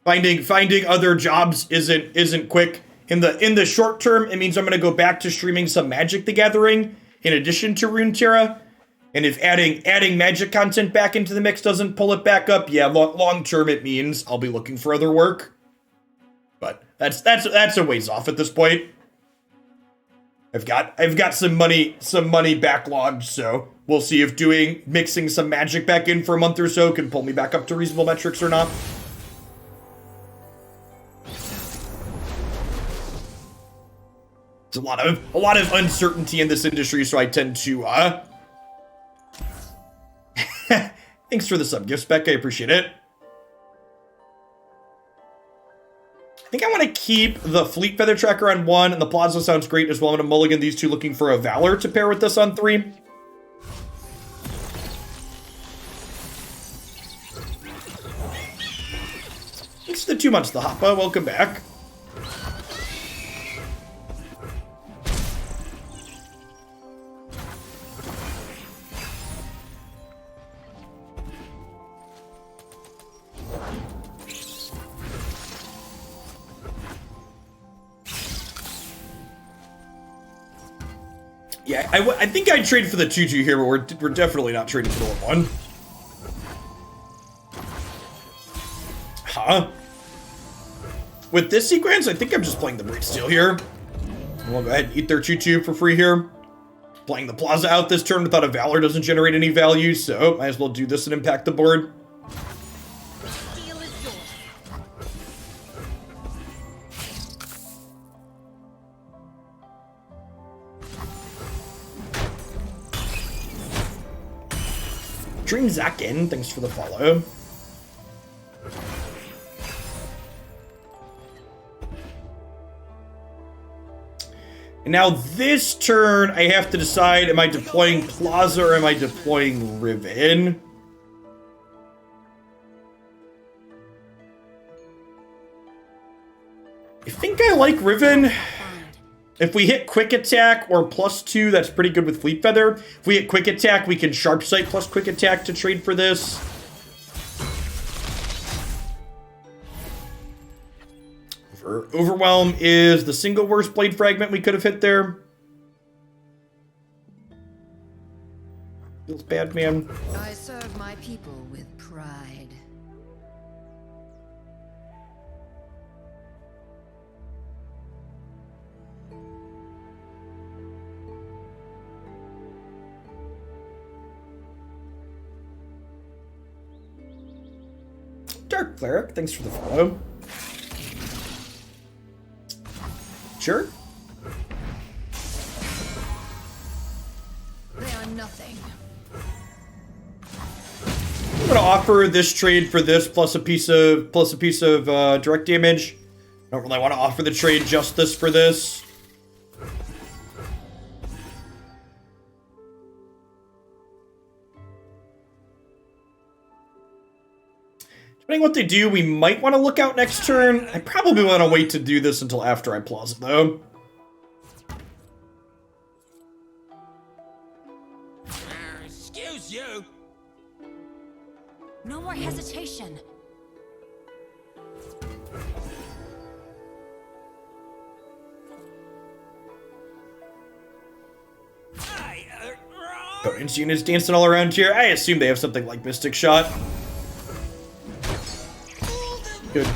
Finding other jobs isn't quick. In the short term, it means I'm gonna go back to streaming some Magic the Gathering in addition to Runeterra. And if adding Magic content back into the mix doesn't pull it back up, yeah, long term it means I'll be looking for other work. But that's a ways off at this point. I've got some money backlogged, so we'll see if mixing some Magic back in for a month or so can pull me back up to reasonable metrics or not. There's a lot of uncertainty in this industry, so I tend to thanks for the sub gift, Spec. I appreciate it. I think I want to keep the Fleet Feather Tracker on 1, and the Plaza sounds great as well. I'm going to mulligan these 2 looking for a Valor to pair with this on 3. Thanks for the 2 months, the Hoppa. Welcome back. Yeah, I think I'd trade for the 2/2 here, but we're definitely not trading for the 1/1. Huh? With this sequence, I think I'm just playing the Breed Steel here. We'll go ahead and eat their 2/2 for free here. Playing the Plaza out this turn without a Valor doesn't generate any value, so might as well do this and impact the board. Dream Zakin, thanks for the follow. And now this turn, I have to decide, am I deploying Plaza or am I deploying Riven? I think I like Riven. If we hit Quick Attack or +2, that's pretty good with Fleet Feather. If we hit Quick Attack, we can Sharp Sight plus Quick Attack to trade for this. Overwhelm is the single worst Blade Fragment we could have hit there. Feels bad, man. I serve my people with pride. Dark Cleric, thanks for the follow. Sure. They are nothing. I'm gonna offer this trade for this plus a piece of direct damage. I don't really want to offer the trade just this for this. Depending on what they do, we might want to look out next turn. I probably want to wait to do this until after I plaza, though. Excuse you. No more hesitation. Opponent's units dancing all around here. I assume they have something like Mystic Shot.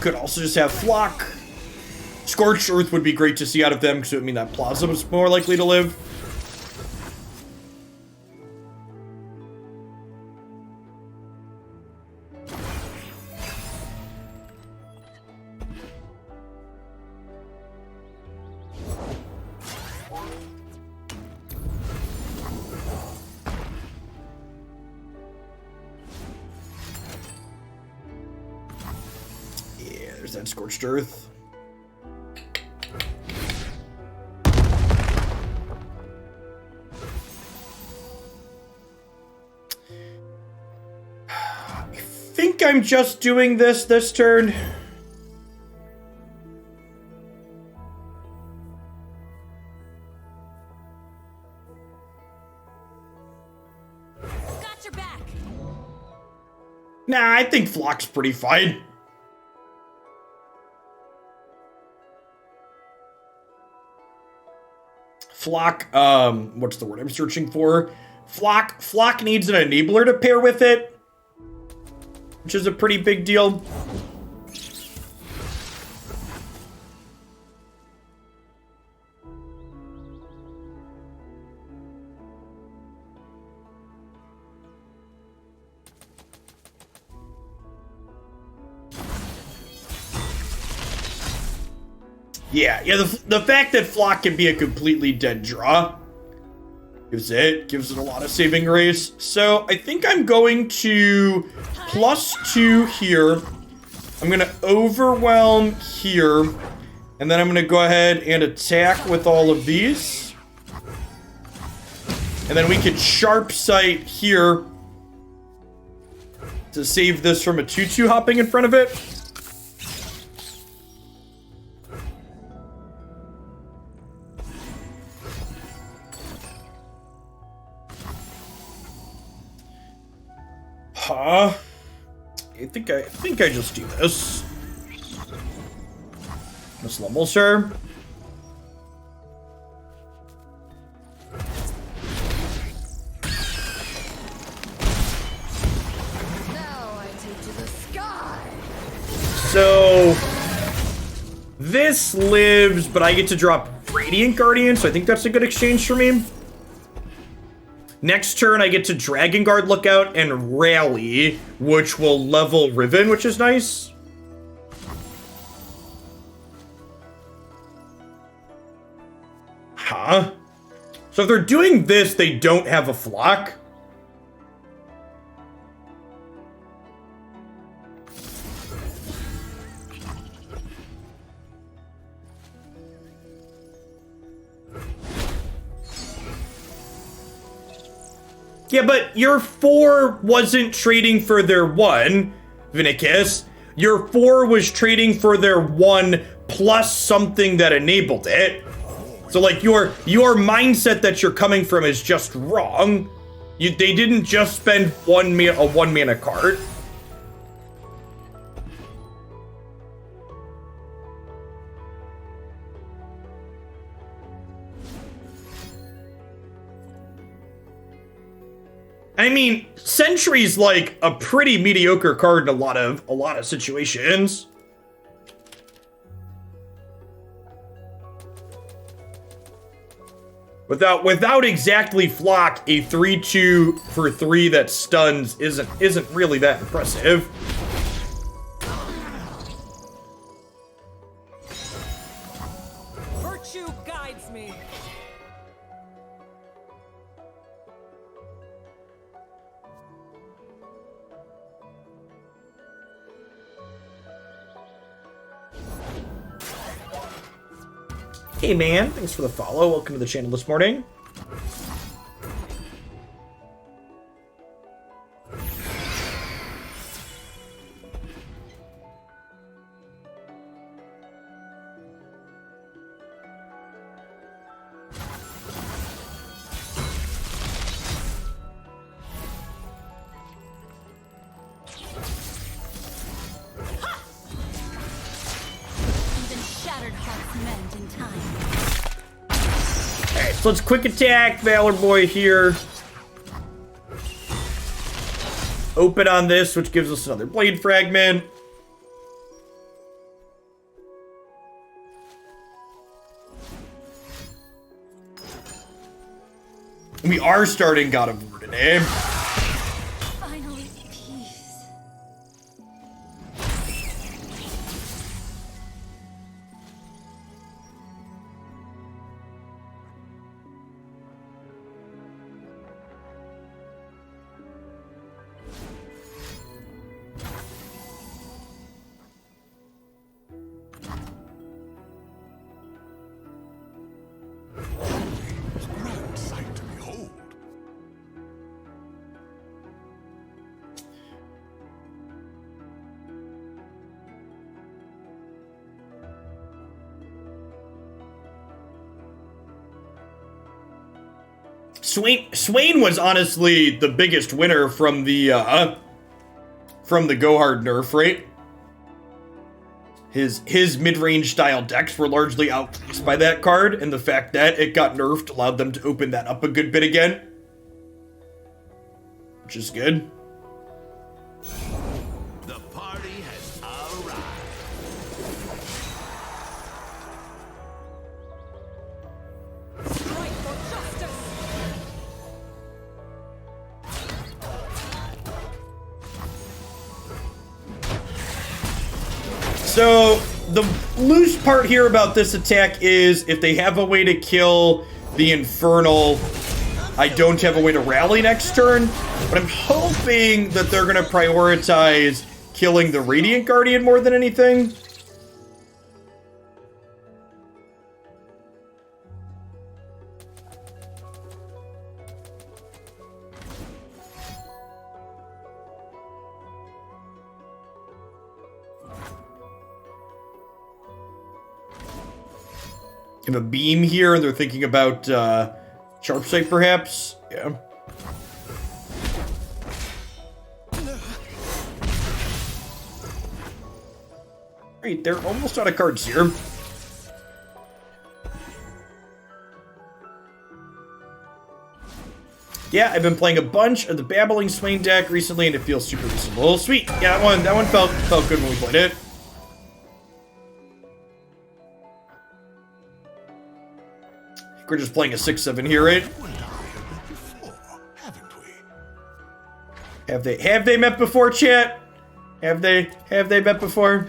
Could also just have Flock. Scorched Earth would be great to see out of them because it would mean that Plaza was more likely to live. There's that Scorched Earth. I think I'm just doing this turn. Got your back. Nah, I think Flock's pretty fine. Flock, what's the word I'm searching for? Flock needs an enabler to pair with it, which is a pretty big deal. Yeah, the fact that Flock can be a completely dead draw gives it a lot of saving grace. So I think I'm going to +2 here. I'm going to overwhelm here. And then I'm going to go ahead and attack with all of these. And then we could sharp sight here to save this from a 2/2 hopping in front of it. I think I just do this. Miss Lumble, sir. Now I take to the sky. So this lives, but I get to drop Radiant Guardian, so I think that's a good exchange for me. Next turn, I get to Dragon Guard Lookout and Rally, which will level Riven, which is nice. Huh? So if they're doing this, they don't have a Flock? Yeah, but your 4 wasn't trading for their 1, Vinicus. Your 4 was trading for their 1 plus something that enabled it. So, like, your mindset that you're coming from is just wrong. They didn't just spend a 1 mana card. I mean, Sentry's like a pretty mediocre card in a lot of situations. Without exactly Flock, a 3/2 for 3 that stuns isn't really that impressive. Hey man, thanks for the follow. Welcome to the channel this morning. So let's quick attack Valor Boy here. Open on this, which gives us another blade fragment. We are starting God of War today. Finally, peace. Grand sight to behold. Swain was honestly the biggest winner from the Go Hard nerf, right? His mid-range style decks were largely outclassed by that card, and the fact that it got nerfed allowed them to open that up a good bit again. Which is good. The party has arrived. Strike for justice. So, the loose part here about this attack is if they have a way to kill the Infernal, I don't have a way to rally next turn, but I'm hoping that they're going to prioritize killing the Radiant Guardian more than anything. Have a beam here, and they're thinking about Sharp Sight, perhaps? Yeah. Great, they're almost out of cards here. Yeah, I've been playing a bunch of the Babbling Swain deck recently, and it feels super reasonable. Sweet. Yeah, that one felt good when we played it. We're just playing a 6/7 here, right? You and I have met before, haven't we? Have they met before, chat? Have they met before?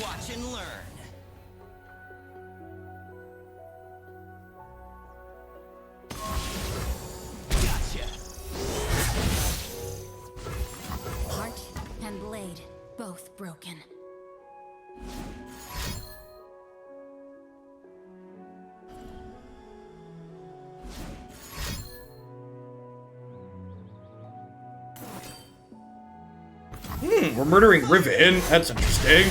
Watch and learn. Gotcha. Heart and blade, both broken. We're murdering Riven. That's interesting.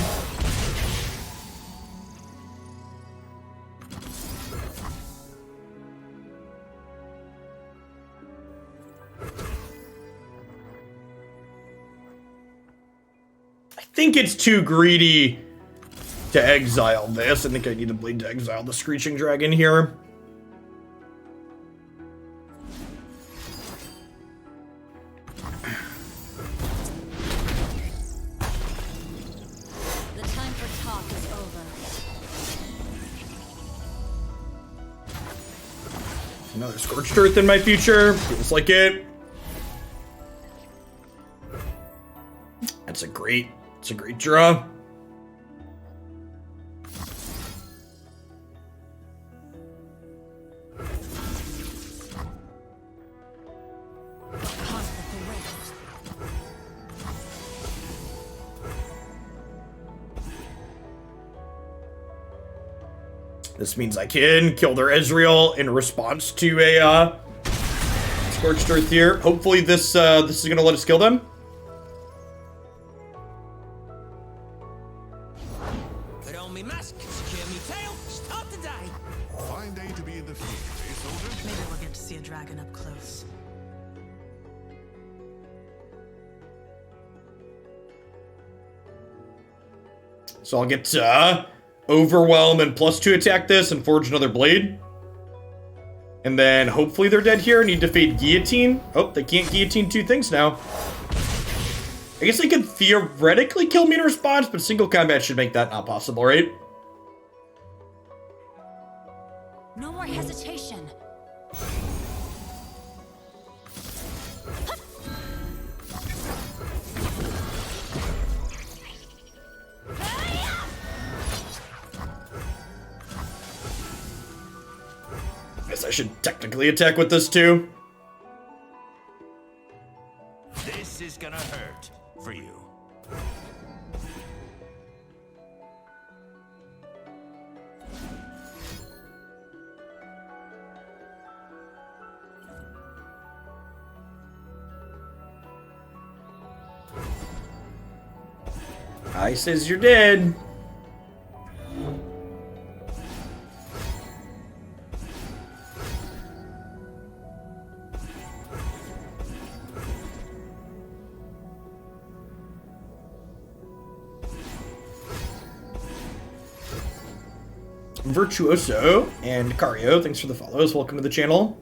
I think it's too greedy to exile this. I think I need a blade to exile the Screeching Dragon here. The time for talk is over. Another Scorched Earth in my future. Feels like it. It's a great draw. This means I can kill their Ezreal in response to a Scorched Earth here. Hopefully this is gonna let us kill them. Put on me mask, secure me tail, start the day. Fine day to be in the field, eh, soldier? Maybe we'll get to see a dragon up close. So I'll get Overwhelm and +2 attack this and forge another blade. And then hopefully they're dead here. I need to fade Guillotine. Oh, they can't Guillotine 2 things now. I guess they could theoretically kill me in response, but single combat should make that not possible, right? No more hesitation. Guess I should technically attack with this too. This is gonna hurt for you. I says you're dead. Virtuoso and Cario, thanks for the follows. Welcome to the channel.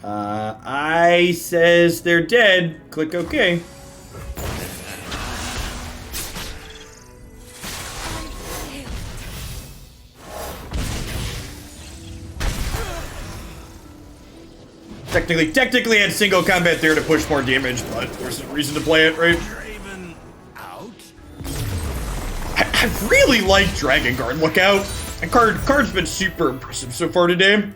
I says they're dead. Click OK. Technically I had single combat there to push more damage, but there's no reason to play it, right? Raven out. I really like Dragon Guard Lookout. And card's been super impressive so far today.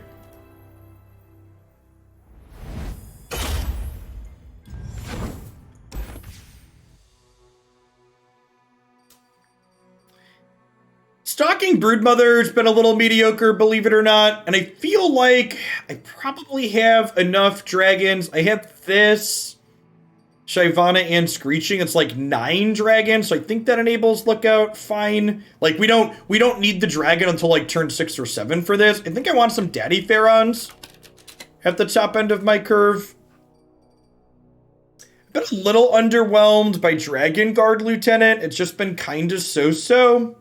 Stalking Broodmother's been a little mediocre, believe it or not, and I feel like I probably have enough dragons. I have this, Shyvana, and Screeching. It's like 9 dragons, so I think that enables Lookout fine. Like, we don't need the dragon until like turn 6 or 7 for this. I think I want some Daddy Pharaons at the top end of my curve. I've been a little underwhelmed by Dragon Guard Lieutenant. It's just been kind of so-so.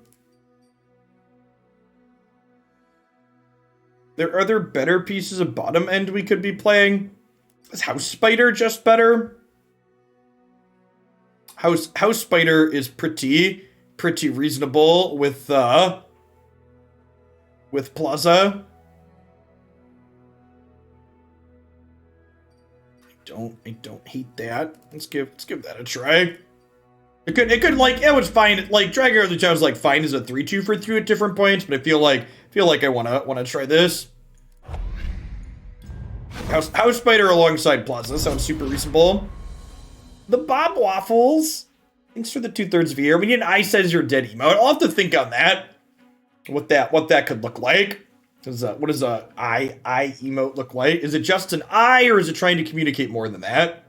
There are other better pieces of bottom end we could be playing. Is House Spider just better? House Spider is pretty reasonable with Plaza. I don't hate that. Let's give that a try. It could like, it was fine. Like Dragon Guard Lieutenant was like fine as a 3-2 for 3 at different points, but I feel like I wanna try this. House Spider alongside Plaza sounds super reasonable. The Bob Waffles, thanks for the 2/3 of a year. We need an I says you're dead emote. I'll have to think on that. What that could look like. What does a I emote look like? Is it just an I, or is it trying to communicate more than that?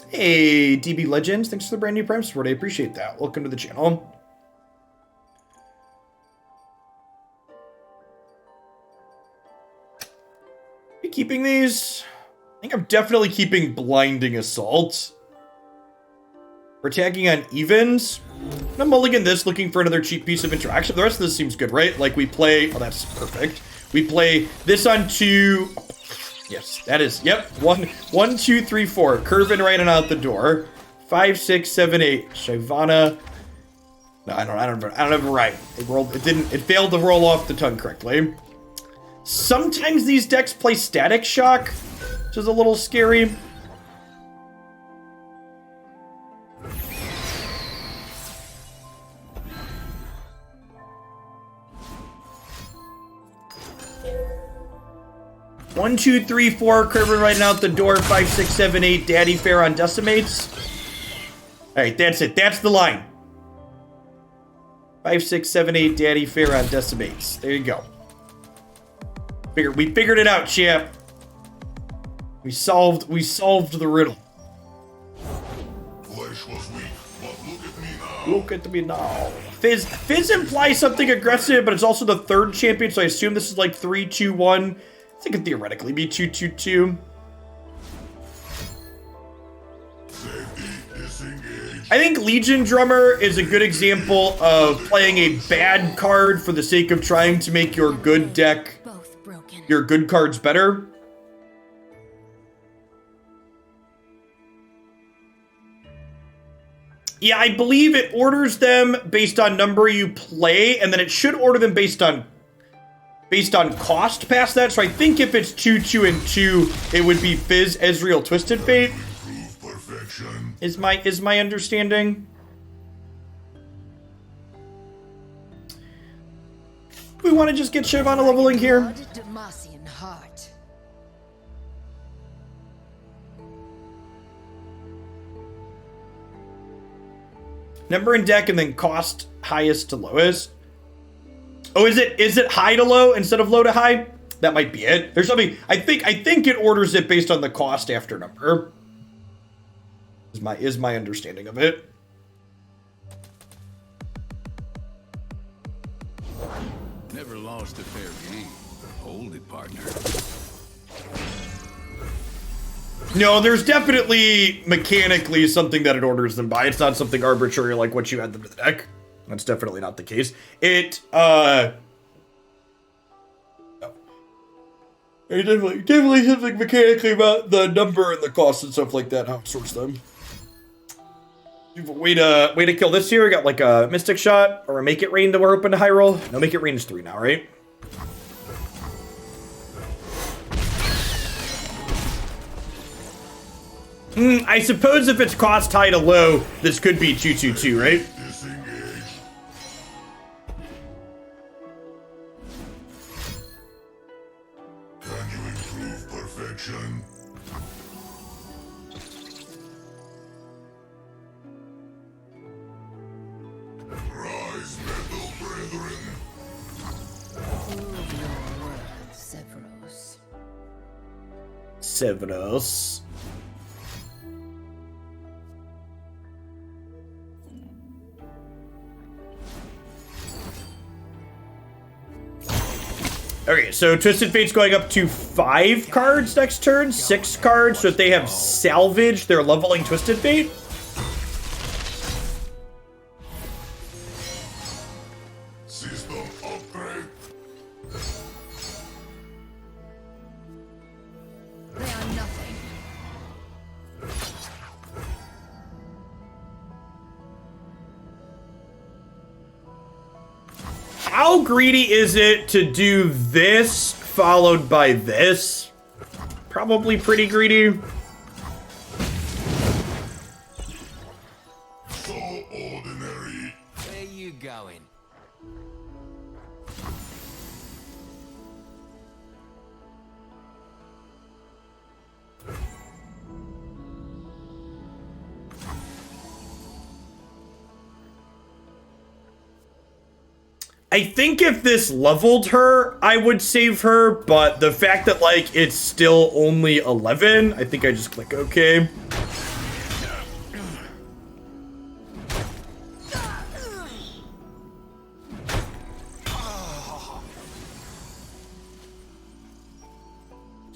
Hey, DB Legends, thanks for the brand new Prime support. I appreciate that. Welcome to the channel. Are you keeping these? I think I'm definitely keeping Blinding Assault. We're tagging on evens. I'm mulligan this, looking for another cheap piece of interaction. The rest of this seems good, right? Like we play, oh, that's perfect. We play this on 2. Yes, that is, yep. 1, 2, 3, 4. Curving right and out the door. 5, 6, 7, 8. Shyvana. No, I don't have it right. It failed to roll off the tongue correctly. Sometimes these decks play Static Shock, which is a little scary. One, two, three, four, curving right out the door. 5, 6, 7, 8. Daddy Fair on Decimates. All right, that's it. That's the line. 5, 6, 7, 8. Daddy Fair on Decimates. There you go. We figured it out, champ. We solved the riddle. Flesh was weak, but look at me now. Look at me now. Fizz implies something aggressive, but it's also the third champion, so I assume this is like 3, 2, 1. I think it could theoretically be 2, 2, 2. I think Legion Drummer is a good example of playing a bad card for the sake of trying to make your good deck, your good cards better. Yeah, I believe it orders them based on number you play, and then it should order them based on cost past that. So I think if it's 2, 2, and 2, it would be Fizz, Ezreal, Twisted Fate. Is my understanding. We want to just get Shyvana leveling here. Number in deck and then cost highest to lowest. Oh, is it high to low instead of low to high? That might be it. There's something. I think it orders it based on the cost after number. Is my understanding of it. Never lost a fair game. Hold it, partner. No, there's definitely mechanically something that it orders them by. It's not something arbitrary like what you add them to the deck. That's definitely not the case. It definitely something mechanically about the number and the cost and stuff like that, how it sorts them. Way to kill this here. We got like a Mystic Shot or a Make It Rain that we're open to high roll. No, Make It Rain is 3 now, right? I suppose if it's cost high to low, this could be 2, 2, 2, right? Can you improve perfection? Rise, metal brethren. Prove your worth, Severos. Severos. Okay, so Twisted Fate's going up to 5 cards next turn, 6 cards, so if they have Salvage, they're leveling Twisted Fate. System upgrade. They are nothing. How greedy is it to do this followed by this? Probably pretty greedy. So ordinary. Where you going? I think if this leveled her, I would save her, but the fact that, like, it's still only 11, I think I just click OK.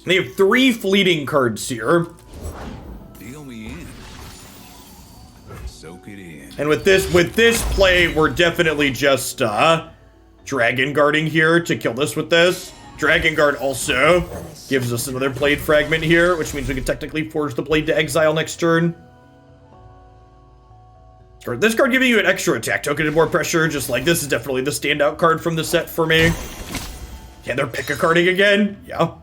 They have 3 fleeting cards here. Deal me in. Soak it in. And with this play, we're definitely just Dragon Guarding here to kill this with this. Dragon Guard also gives us another Blade Fragment here, which means we can technically force the Blade to exile next turn. This card giving you an extra attack token and more pressure, just like this is definitely the standout card from the set for me. Yeah, they're pick-a-carding again. Yeah. All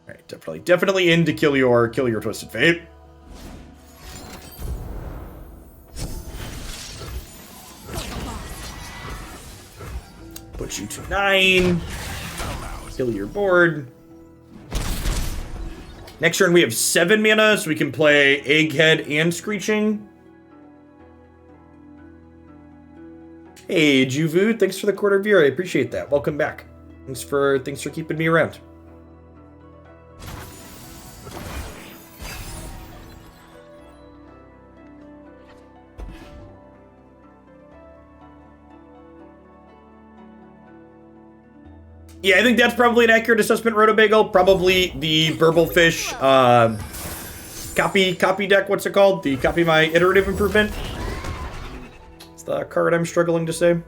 right, definitely in to kill your Twisted Fate. Put you to 9. Kill your board. Next turn we have 7 mana, so we can play Egghead and Screeching. Hey, Juvu, thanks for the quarter viewer. I appreciate that. Welcome back. Thanks for keeping me around. Yeah, I think that's probably an accurate assessment, Rotobagel. Probably the Burblefish copy deck, what's it called? The Copy My Iterative Improvement. It's the card I'm struggling to say.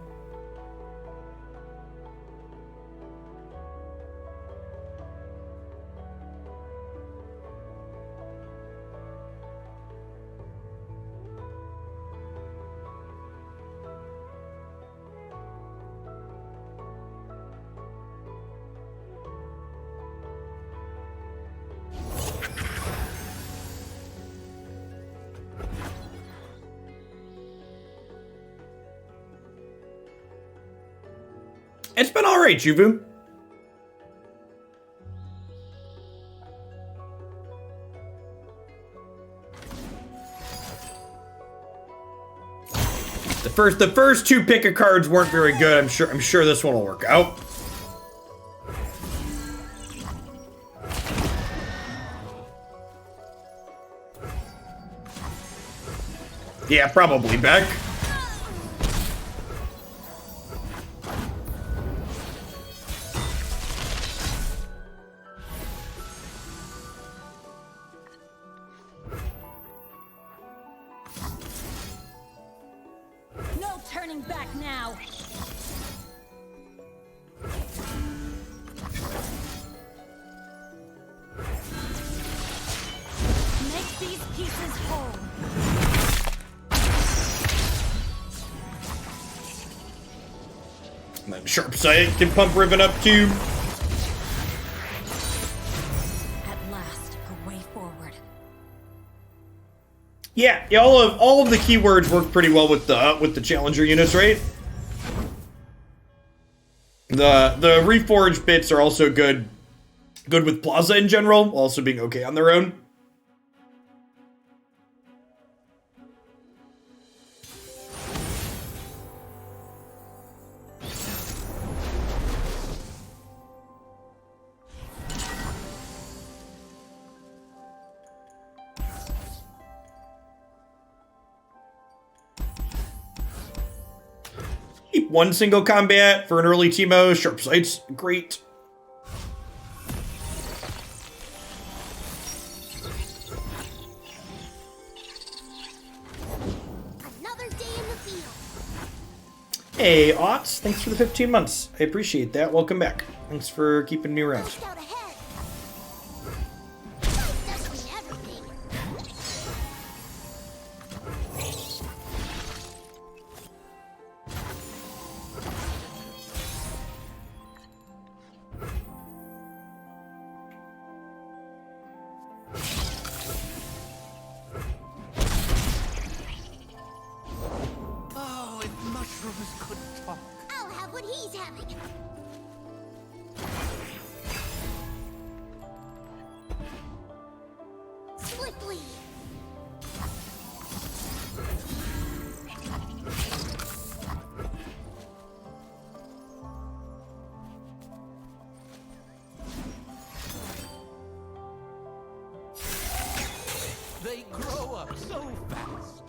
It's been alright, Juvu. The first 2 pick-a cards weren't very good. I'm sure this one will work out. Yeah, probably, Beck. No turning back now. Make these pieces whole. And then Sharp Sight can pump Riven up too. At last, a way forward. Yeah, all of the keywords work pretty well with the challenger units, right? The reforged bits are also good with Plaza in general, while also being okay on their own. Keep 1 single combat for an early Teemo. Sharp Sight's great. Another day in the field. Hey, Otts, thanks for the 15 months. I appreciate that. Welcome back. Thanks for keeping me around. Scout ahead. Size doesn't mean everything. Oh, if mushrooms could talk. I'll have what he's having. Swiftly. They grow up so fast.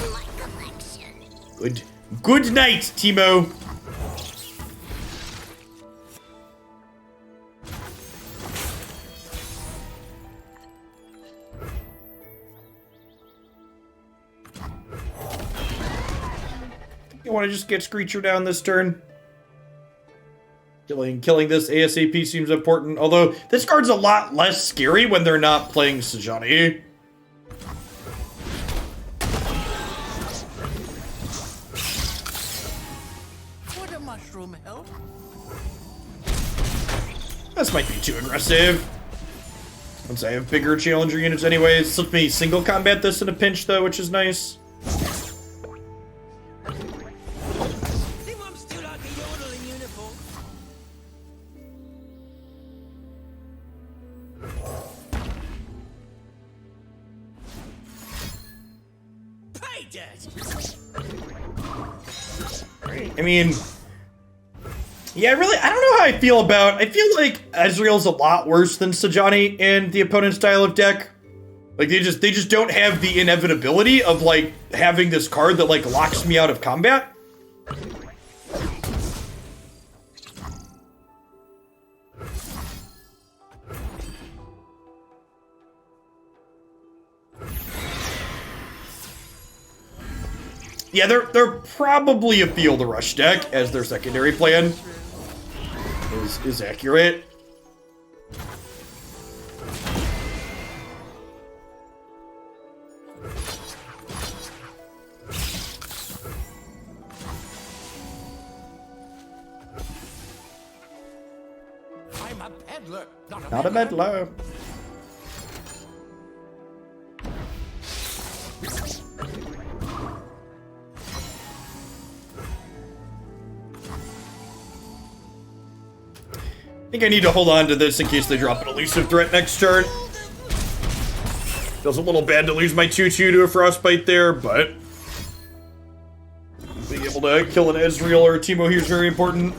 My collection. Good night, Teemo. You want to just get Screecher down this turn? Killing this ASAP seems important, although this card's a lot less scary when they're not playing Sejani. mushroom help? This might be too aggressive. Once I have bigger challenger units anyways. Let me single combat this in a pinch though, which is nice. I mean, yeah, I don't know how I feel about. I feel like Ezreal's a lot worse than Sejuani in the opponent's style of deck. Like they just don't have the inevitability of like having this card that like locks me out of combat. Yeah, they're probably a field rush deck as their secondary plan is accurate. I'm a peddler, Not a meddler. I think I need to hold on to this in case they drop an elusive threat next turn. Feels a little bad to lose my 2/2 to a frostbite there, but being able to kill an Ezreal or a Teemo here is very important.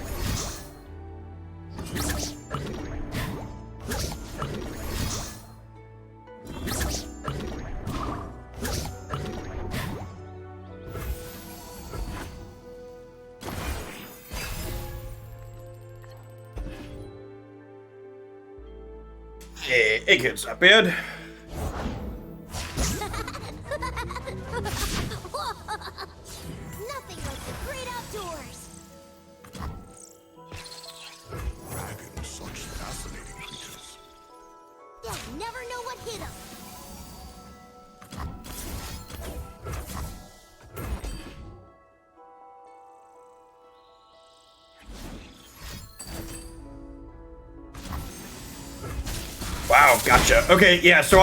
Hey, it's not bad. Nothing like the great outdoors. Dragons, such fascinating creatures. They'll never know what hit them. Wow, gotcha. Okay, yeah, so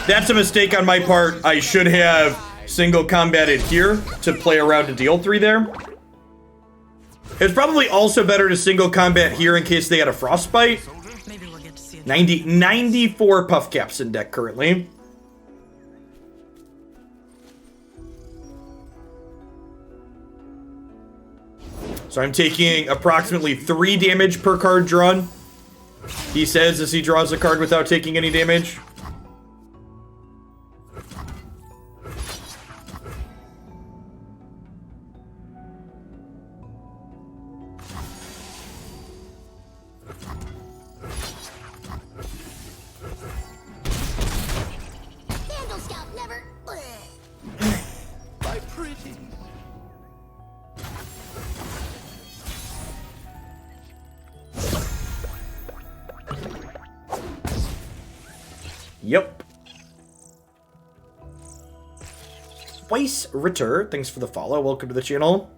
that's a mistake on my part. I should have single combated here to play around to deal 3 there. It's probably also better to single combat here in case they had a frostbite. Maybe we'll get to see it. 94 puff caps in deck currently. So I'm taking approximately 3 damage per card drawn. He says as he draws a card without taking any damage. Vandal Scout never. My pretty. Yep. Weiss Ritter, thanks for the follow. Welcome to the channel.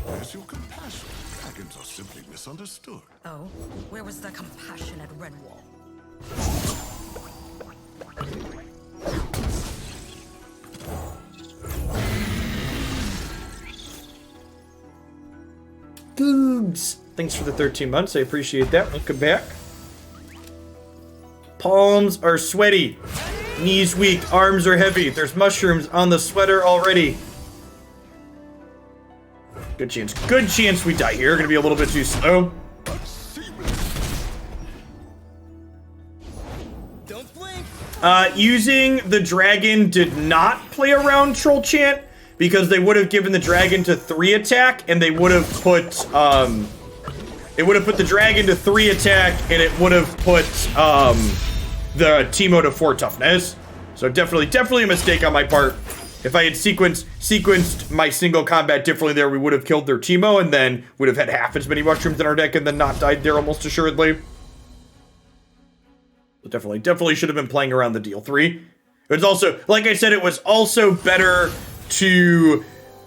Where's your compassion? Dragons are simply misunderstood. Oh, where was the compassion at Redwall? Googs, thanks for the 13 months. I appreciate that. Welcome back. Palms are sweaty. Knees weak. Arms are heavy. There's mushrooms on the sweater already. Good chance we die here. Gonna be a little bit too slow. Don't blink. Using the dragon did not play around Troll Chant because they would have given the dragon to 3 attack and they would have put the dragon to 3 attack and it would have put the Teemo to 4 toughness. So definitely a mistake on my part. If I had sequenced my single combat differently there, we would have killed their Teemo and then would have had half as many mushrooms in our deck and then not died there almost assuredly. But definitely should have been playing around the deal 3. It was also, like I said, it was also better to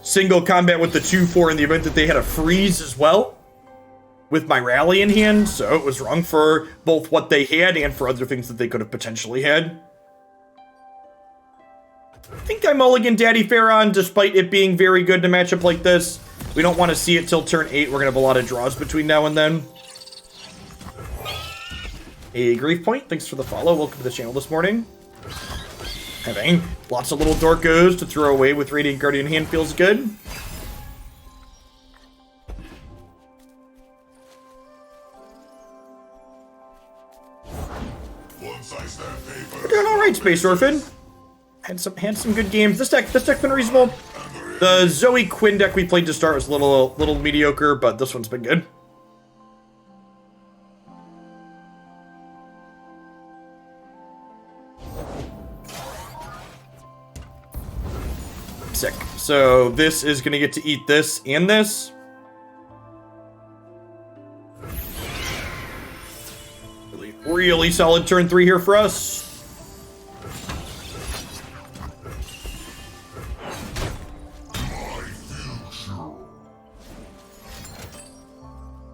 single combat with the 2/4 in the event that they had a freeze as well with my rally in hand, so it was wrong for both what they had and for other things that they could have potentially had. I think I mulligan Daddy Pharaoh, despite it being very good in a matchup like this. We don't want to see it till turn 8. We're going to have a lot of draws between now and then. A Grief Point, thanks for the follow. Welcome to the channel this morning. Having lots of little Dorkos to throw away with Radiant Guardian hand feels good. We're doing alright, Space Orphan. Had some good games. This deck's been reasonable. The Zoe Quinn deck we played to start was a little mediocre, but this one's been good. Sick. So this is gonna get to eat this and this. Really solid turn 3 here for us.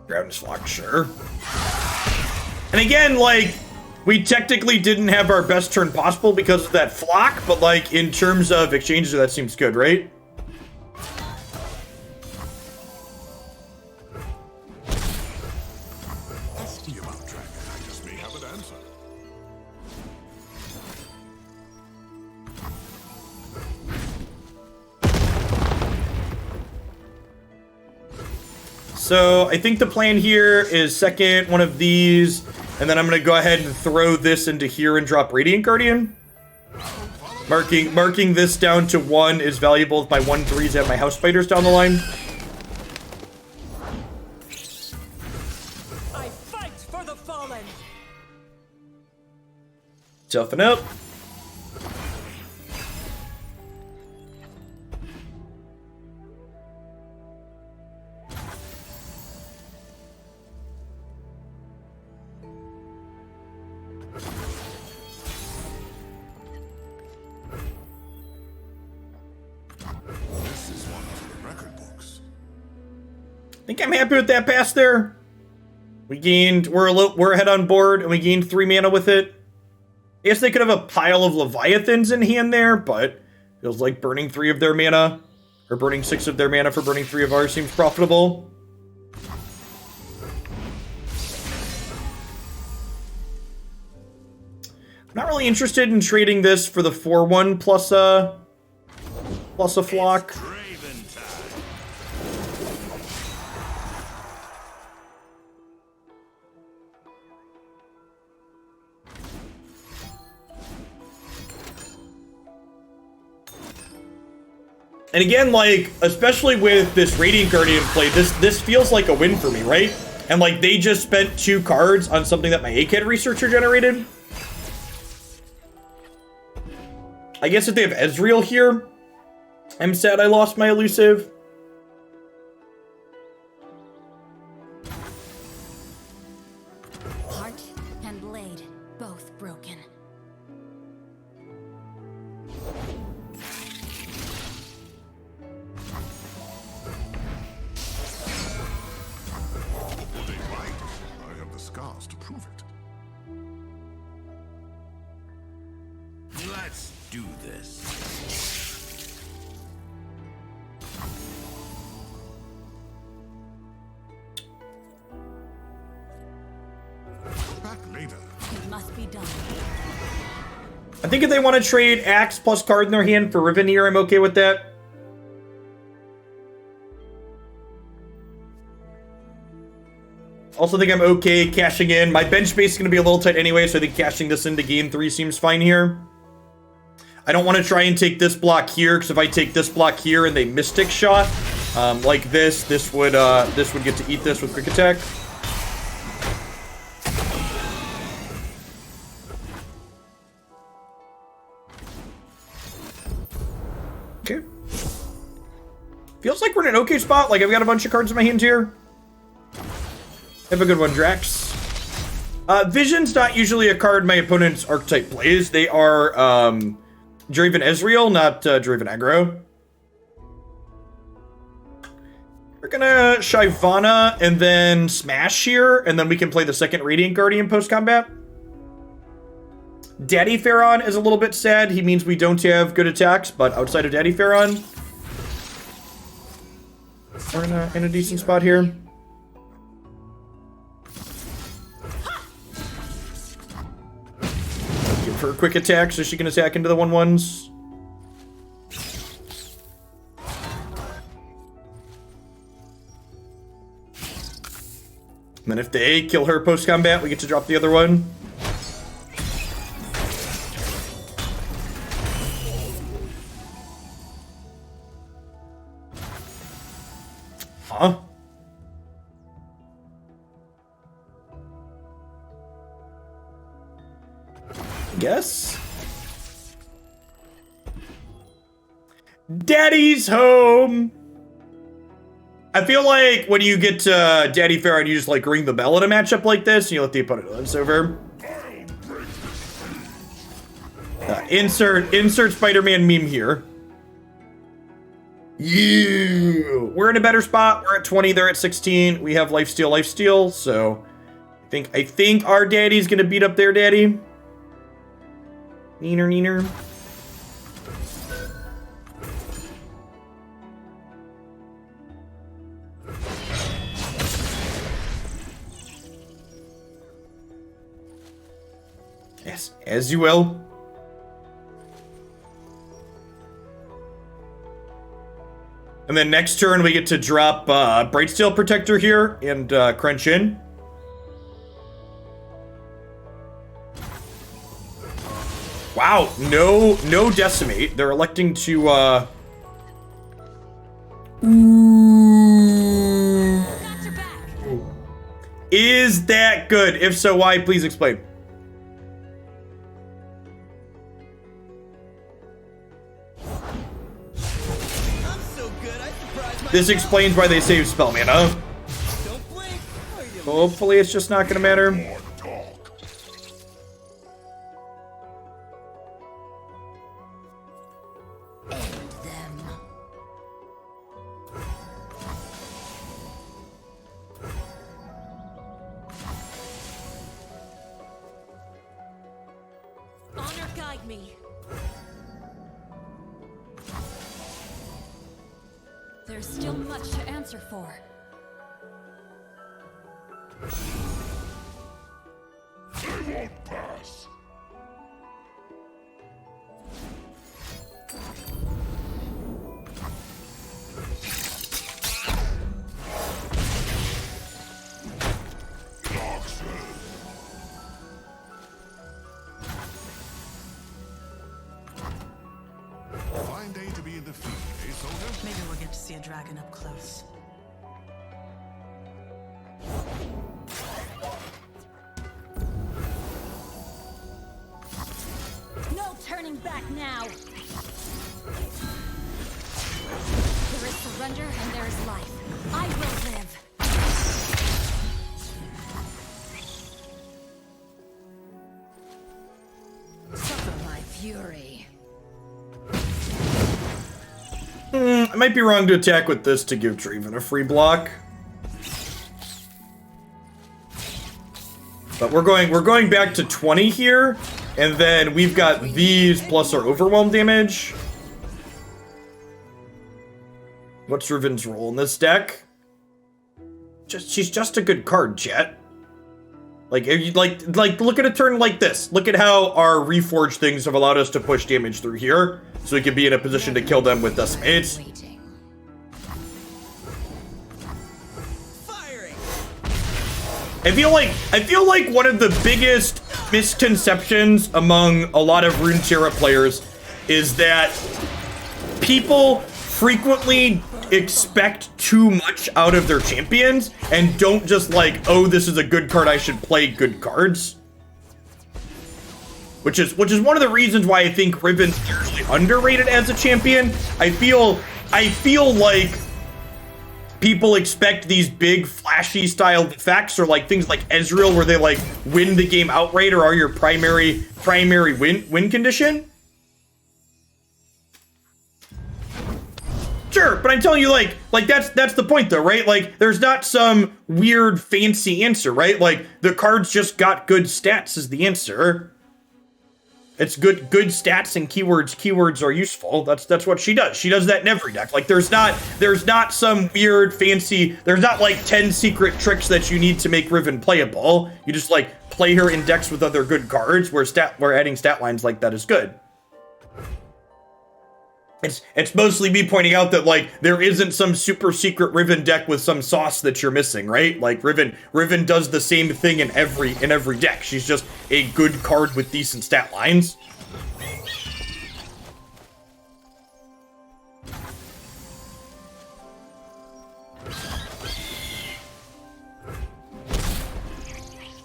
Ground's Flock, sure. And again, like, we technically didn't have our best turn possible because of that flock, but like, in terms of exchanges, that seems good, right? So I think the plan here is second one of these, and then I'm going to go ahead and throw this into here and drop Radiant Guardian. Marking this down to 1 is valuable if my 1/3s have my House Spiders down the line. I fight for the fallen. Toughen up. I think I'm happy with that pass there. We're ahead on board, and we gained 3 mana with it. I guess they could have a pile of Leviathans in hand there, but feels like burning 3 of their mana, or burning 6 of their mana for burning 3 of ours seems profitable. I'm not really interested in trading this for the 4/1 plus a flock. And again, like, especially with this Radiant Guardian play, this feels like a win for me, right? And like, they just spent 2 cards on something that my ACAD researcher generated. I guess if they have Ezreal here, I'm sad I lost my elusive. Heart and blade, both broken. I have the scars to prove it. Let's do this. Back later. It must be done. I think if they want to trade Axe plus card in their hand for Riven here, I'm okay with that. Also think I'm okay cashing in. My bench space is going to be a little tight anyway, so I think cashing this into game 3 seems fine here. I don't want to try and take this block here, because if I take this block here and they Mystic Shot, like this would get to eat this with Quick Attack. Okay. Feels like we're in an okay spot. Like, I've got a bunch of cards in my hands here. Have a good one, Drax. Vision's not usually a card my opponent's archetype plays. They are, Draven Ezreal, not Draven Aggro. gonna Shyvana and then Smash here, and then we can play the second Radiant Guardian post-combat. Daddy Pharaon is a little bit sad. He means we don't have good attacks, but outside of Daddy Pharaon, we're in a decent spot here. Give her a quick attack so she can attack into the 1/1s. And then if they kill her post-combat, we get to drop the other one. Huh? Guess. Daddy's home. I feel like when you get to Daddy Pharaon, you just like ring the bell in a matchup like this, and you let the opponent live over. Insert Spider-Man meme here. We're in a better spot. We're at 20. They're at 16. We have lifesteal. So I think our daddy's gonna beat up their daddy. Neener. Yes, as you will. And then next turn we get to drop Brightsteel Protector here and crunch in. Wow, no Decimate. They're electing to Is that good? If so, why? Please explain. This explains why they save spell mana. Hopefully it's just not gonna matter. Honor guide me. There's still much to answer for. They won't pass. Fine day to be in the field, eh, soldier? Maybe we'll get to see a dragon up close. No turning back now. There is surrender and there is life. I will live. Suffer my fury. I might be wrong to attack with this to give Riven a free block. But we're going back to 20 here, and then we've got these plus our overwhelm damage. What's Riven's role in this deck? She's just a good card, chat. Like, if you like look at a turn like this. Look at how our reforged things have allowed us to push damage through here, so we can be in a position to kill them with decimates. I feel like one of the biggest misconceptions among a lot of Runeterra players is that people frequently expect too much out of their champions and don't just like, oh, this is a good card, I should play good cards. Which is one of the reasons why I think Riven's usually underrated as a champion. I feel like people expect these big flashy style effects, or like things like Ezreal where they like win the game outright or are your primary win condition. Sure, Sure, but I'm telling you, like that's the point, though, right? Like, there's not some weird fancy answer, right? Like, the cards just got good stats is the answer. It's good stats and keywords. Keywords are useful. That's what she does. She does that in every deck. Like, there's not some weird fancy. There's not like 10 secret tricks that you need to make Riven playable. You just like play her in decks with other good cards where adding stat lines like that is good. It's mostly me pointing out that, like, there isn't some super secret Riven deck with some sauce that you're missing, right? Like, Riven does the same thing in every deck. She's just a good card with decent stat lines.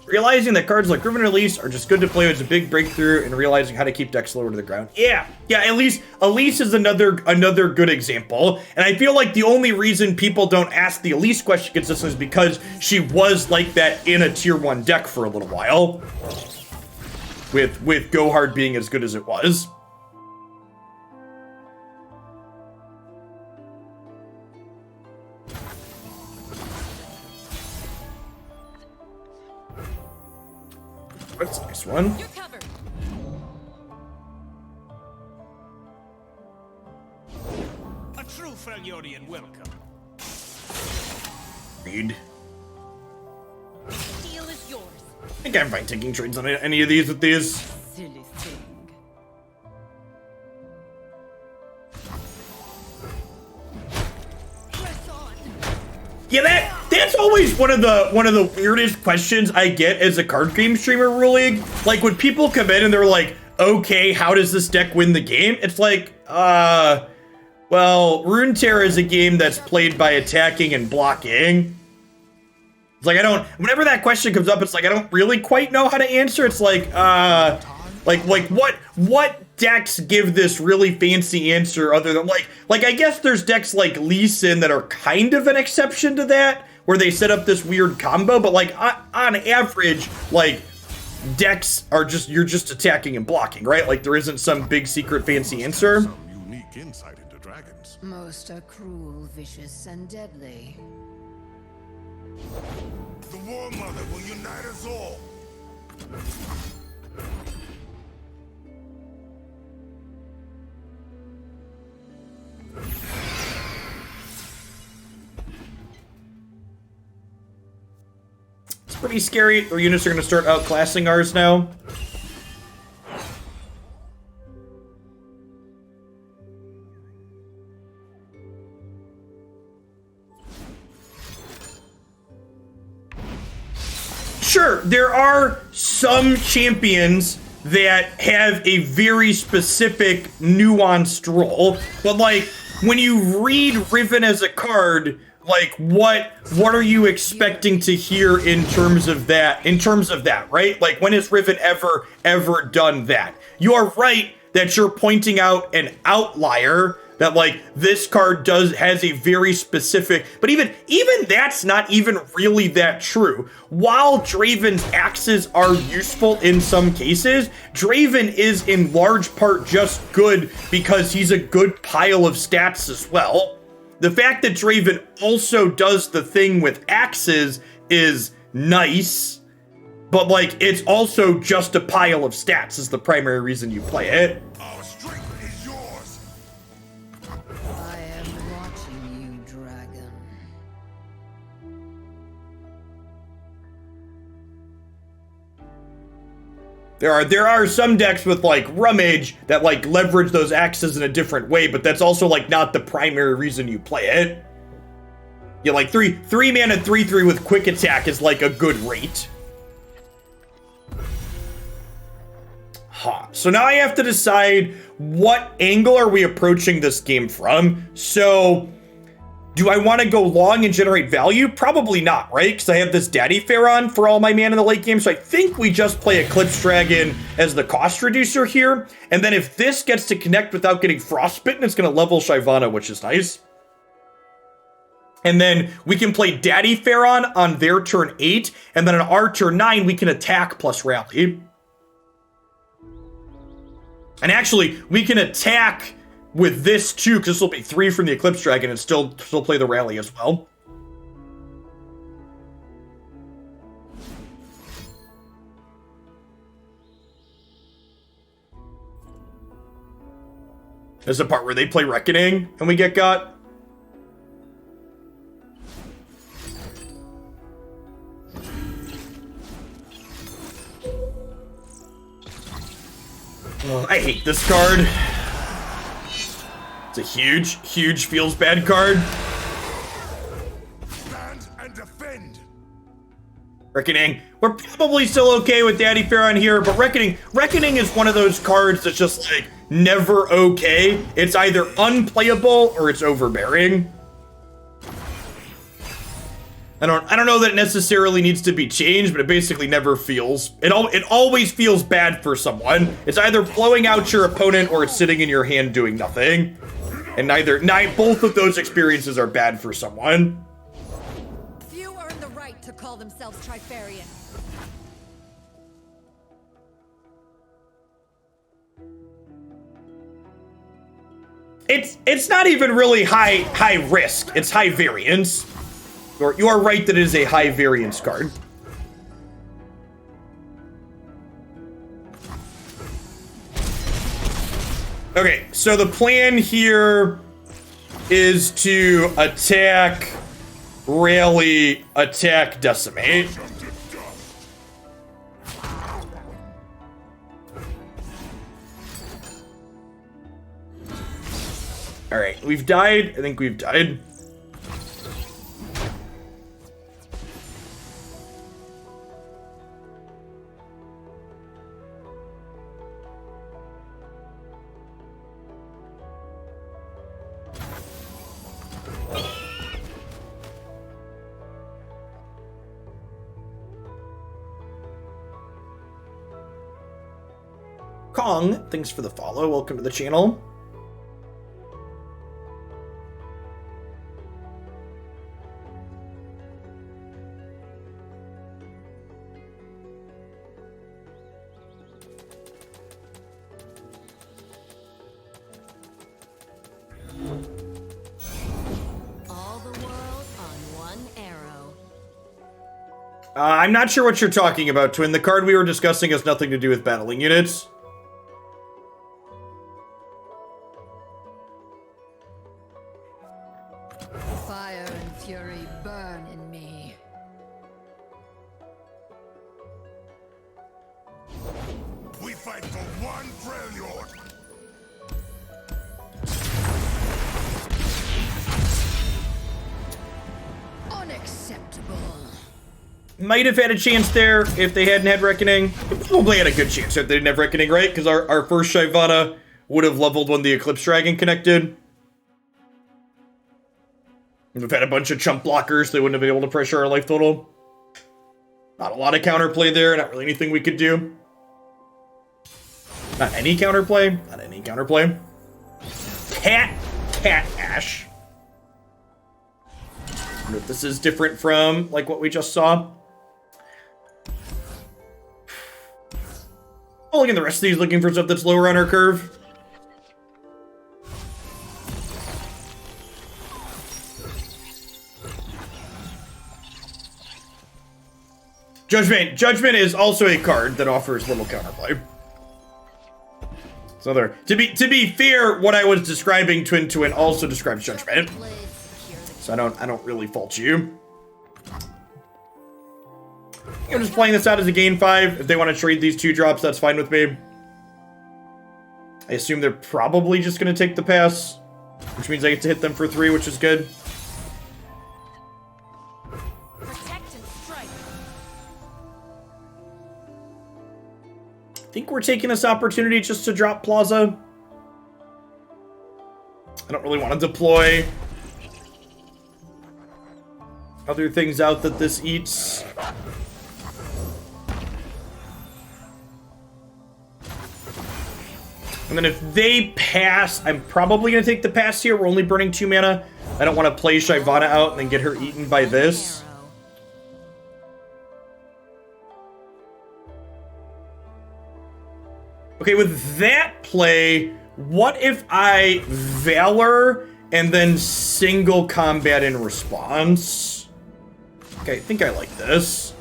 Realizing that cards like Riven Release are just good to play is a big breakthrough in realizing how to keep decks lower to the ground. Yeah, Elise is another good example. And I feel like the only reason people don't ask the Elise question consistently is because she was like that in a tier 1 deck for a little while. With Go Hard being as good as it was. That's a nice one. You're covered. A true Freljordian welcome. Read. Steel is yours. I think I'm fine taking trades on any of these with these. Silly thing. Press on. Yeah, that's always one of the weirdest questions I get as a card game streamer, Rule League. Like, when people come in and they're like, okay, how does this deck win the game? It's like, well, Runeterra is a game that's played by attacking and blocking. It's like, whenever that question comes up, it's like, I don't really quite know how to answer. It's like, what decks give this really fancy answer other than, like, I guess there's decks like Lee Sin that are kind of an exception to that, where they set up this weird combo, but, like, on average, like, decks are you're just attacking and blocking, right? Like, there isn't some big secret fancy answer. Some unique insight into dragons. Most are cruel, vicious, and deadly. The War Mother will unite us all. It's pretty scary. Our units are going to start outclassing ours now. Sure, there are some champions that have a very specific nuanced role, but, like, when you read Riven as a card, like, what are you expecting to hear in terms of that, right? Like, when has Riven ever done that? You are right that you're pointing out an outlier, that, like, this card has a very specific, but even that's not even really that true. While Draven's axes are useful in some cases, Draven is in large part just good because he's a good pile of stats as well. The fact that Draven also does the thing with axes is nice, but, like, it's also just a pile of stats is the primary reason you play it. Our strength is yours. I am watching you, dragon. There are some decks with, like, Rummage that, like, leverage those axes in a different way, but that's also, like, not the primary reason you play it. Yeah, like, 3 mana 3/3 with quick attack is, like, a good rate. Huh. So now I have to decide what angle are we approaching this game from. So, do I want to go long and generate value? Probably not, right? Because I have this Daddy Pharaon for all my mana in the late game. So I think we just play Eclipse Dragon as the cost reducer here. And then if this gets to connect without getting frostbitten, it's going to level Shyvana, which is nice. And then we can play Daddy Pharaon on their turn 8. And then on our turn 9, we can attack plus rally. And actually, we can attack with this too, because this will be 3 from the Eclipse Dragon and still play the rally as well. There's the part where they play Reckoning and we get got. Oh, I hate this card. It's a huge feels bad card. Stand and defend. Reckoning. We're probably still okay with Daddy Fair on here, but Reckoning is one of those cards that's just like never okay. It's either unplayable or it's overbearing. I don't know that it necessarily needs to be changed, but it basically never feels. It always feels bad for someone. It's either blowing out your opponent or it's sitting in your hand doing nothing. And both of those experiences are bad for someone. Few earn the right to call themselves Trifarian. It's not even really high risk. It's high variance. You are right that it is a high variance card. Okay, so the plan here is to attack, rally, attack, decimate. Alright, we've died. I think we've died. Kong, thanks for the follow. Welcome to the channel. All the world on one arrow. I'm not sure what you're talking about, Twin. The card we were discussing has nothing to do with battling units. Fire and fury burn in me. We fight for one Freljord. Unacceptable. Might have had a chance there if they hadn't had Reckoning. They probably had a good chance if they didn't have Reckoning, right? Because our first Shyvana would have leveled when the Eclipse Dragon connected. We've had a bunch of chump blockers. They wouldn't have been able to pressure our life total. Not a lot of counterplay there. Not really anything we could do. Not any counterplay. Not any counterplay. Cat Ash. I wonder if this is different from like what we just saw. Oh, look at the rest of these looking for stuff that's lower on our curve. Judgment is also a card that offers little counterplay. So there. To be fair, what I was describing Twin also describes Judgment. So I don't really fault you. I'm just playing this out as a gain 5. If they want to trade these 2 drops, that's fine with me. I assume they're probably just going to take the pass, which means I get to hit them for 3, which is good. Protect and strike. I think we're taking this opportunity just to drop Plaza. I don't really want to deploy other things out that this eats. And then if they pass, I'm probably going to take the pass here. We're only burning 2 mana. I don't want to play Shyvana out and then get her eaten by this. Okay, with that play, what if I Valor and then single combat in response? Okay, I think I like this.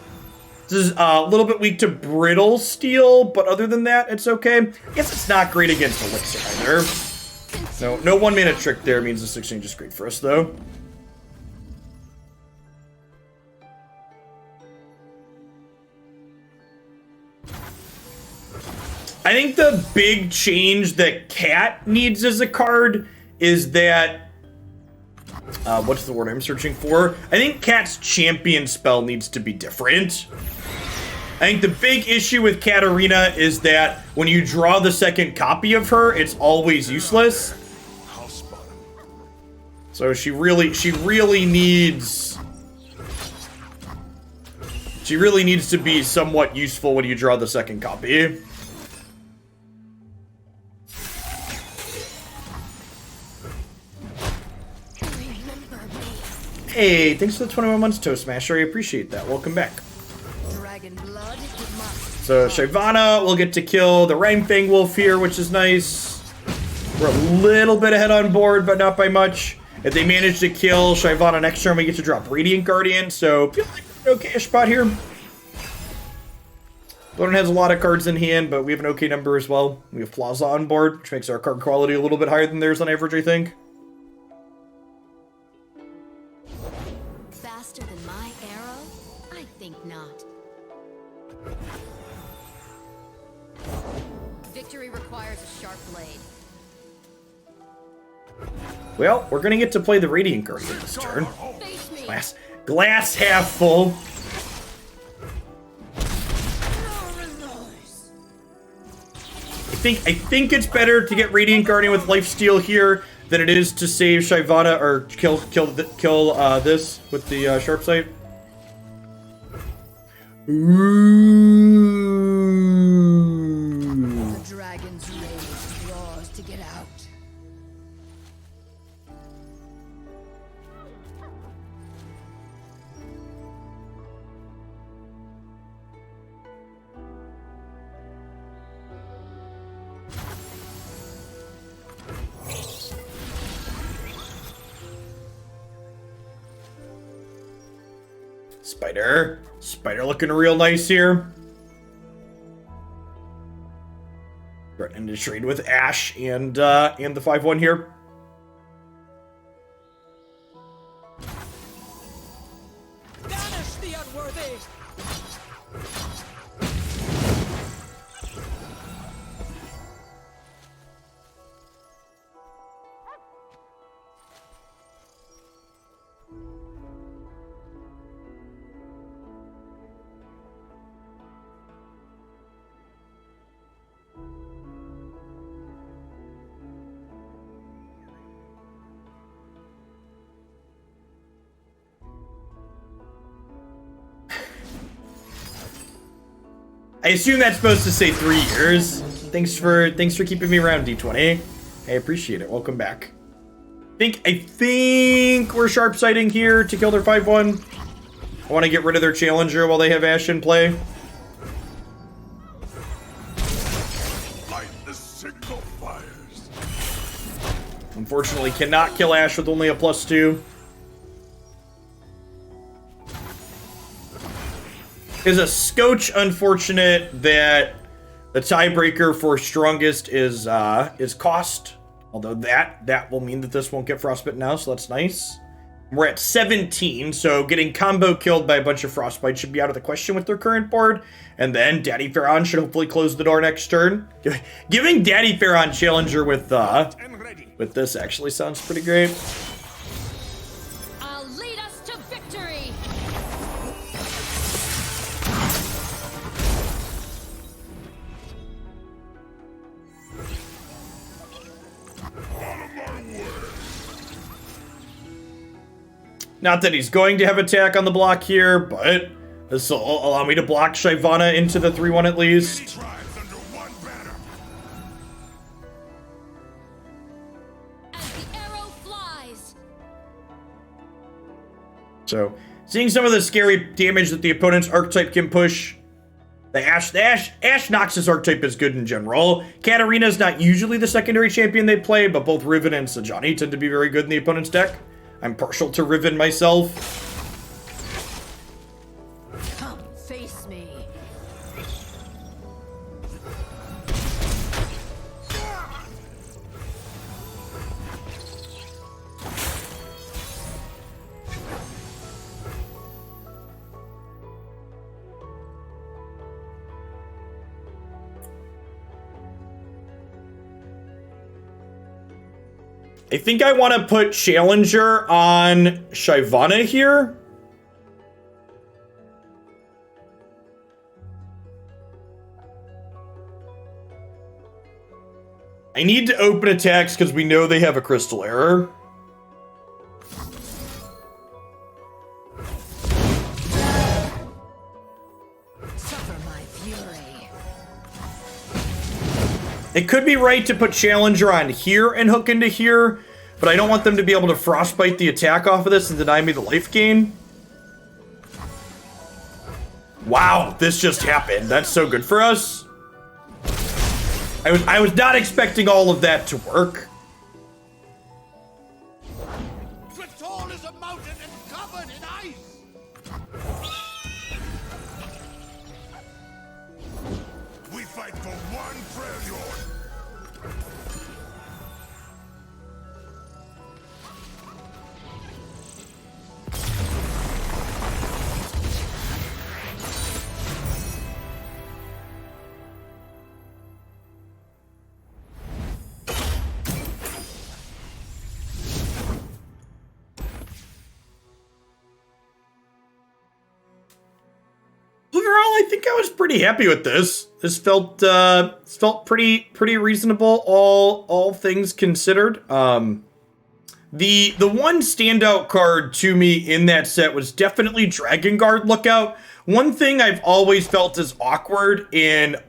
This is a little bit weak to brittle steel, but other than that, it's okay. I guess it's not great against elixir either. No 1 mana trick there means this exchange is great for us though. I think the big change that Cat needs as a card is that, what's the word I'm searching for? I think Cat's champion spell needs to be different. I think the big issue with Katarina is that when you draw the second copy of her, it's always useless. So she really needs to be somewhat useful when you draw the second copy. Hey, thanks for the 21 months, Toastmaster. I appreciate that. Welcome back. Dragon blood, it must. So Shyvana will get to kill the Rainfang Wolf here, which is nice. We're a little bit ahead on board, but not by much. If they manage to kill Shyvana next turn, we get to drop Radiant Guardian. So feel like we're an okay spot here. Loden has a lot of cards in hand, but we have an okay number as well. We have Plaza on board, which makes our card quality a little bit higher than theirs on average, I think. Faster than my arrow? I think not. Victory requires a sharp blade. Well, we're gonna get to play the Radiant Guardian this turn. Glass half full. I think it's better to get Radiant Guardian with Lifesteal here than it is to save Shyvana or kill this with the Sharp Sight. Ooh. The dragon's rage draws to get out. Spider looking real nice here. Threatening to trade with Ash and the 5/1 here. Banish the unworthy! I assume that's supposed to say 3 years. Thanks for keeping me around, D20. I appreciate it. Welcome back. I think we're sharp sighting here to kill their 5/1. I want to get rid of their challenger while they have Ash in play. Light the signal fires. Unfortunately, cannot kill Ash with only a +2. Is a scotch unfortunate that the tiebreaker for strongest is cost. Although that will mean that this won't get frostbite now, so that's nice. We're at 17, so getting combo killed by a bunch of frostbite should be out of the question with their current board. And then Daddy Pharaon should hopefully close the door next turn. Giving Daddy Pharaon challenger with this actually sounds pretty great. I'll lead us to victory. Not that he's going to have attack on the block here, but this will allow me to block Shyvana into the 3/1 at least. As the arrow flies. So, seeing some of the scary damage that the opponent's archetype can push The Ash Noxus archetype is good in general. Katarina's not usually the secondary champion they play, but both Riven and Sejuani tend to be very good in the opponent's deck. I'm partial to Riven myself. Come face me. I think I want to put Challenger on Shyvana here. I need to open attacks because we know they have a crystal error. Suffer my fury. It could be right to put Challenger on here and hook into here, but I don't want them to be able to frostbite the attack off of this and deny me the life gain. Wow, this just happened. That's so good for us. I was not expecting all of that to work. Tall as a mountain and covered in ice. We fight for one Freljord. Overall, I think I was pretty happy with this. This felt pretty reasonable, all things considered. The one standout card to me in that set was definitely Dragon Guard Lookout. One thing I've always felt is awkward in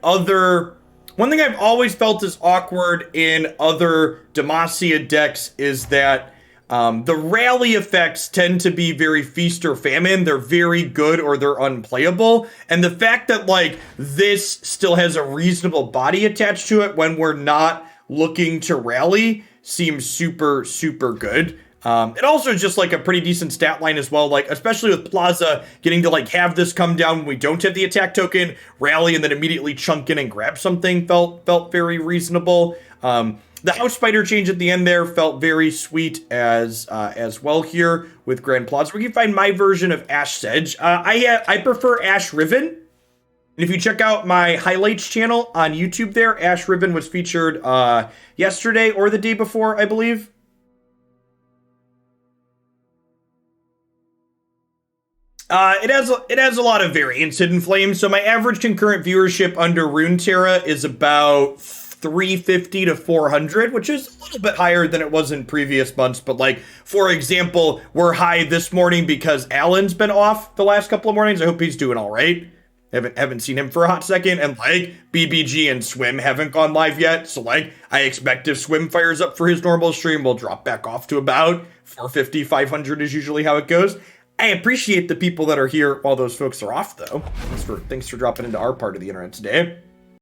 other Demacia decks is that the rally effects tend to be very feast or famine. They're very good or they're unplayable. And the fact that like this still has a reasonable body attached to it when we're not looking to rally seems super, super good. It also is just like a pretty decent stat line as well, like especially with Plaza getting to like have this come down when we don't have the attack token, rally, and then immediately chunk in and grab something felt very reasonable. The House Spider change at the end there felt very sweet as well here with Grand Plaza. We can find my version of Ash Sedge. I prefer Ash Riven. And if you check out my highlights channel on YouTube there, Ash Riven was featured yesterday or the day before, I believe. It has a lot of variance hidden flame. So my average concurrent viewership under Runeterra is about 350 to 400, which is a little bit higher than it was in previous months. But like, for example, we're high this morning because Alan's been off the last couple of mornings. I hope he's doing all right. Haven't seen him for a hot second. And like BBG and Swim haven't gone live yet. So like, I expect if Swim fires up for his normal stream, we'll drop back off to about 450, 500 is usually how it goes. I appreciate the people that are here while those folks are off though. Thanks for dropping into our part of the internet today.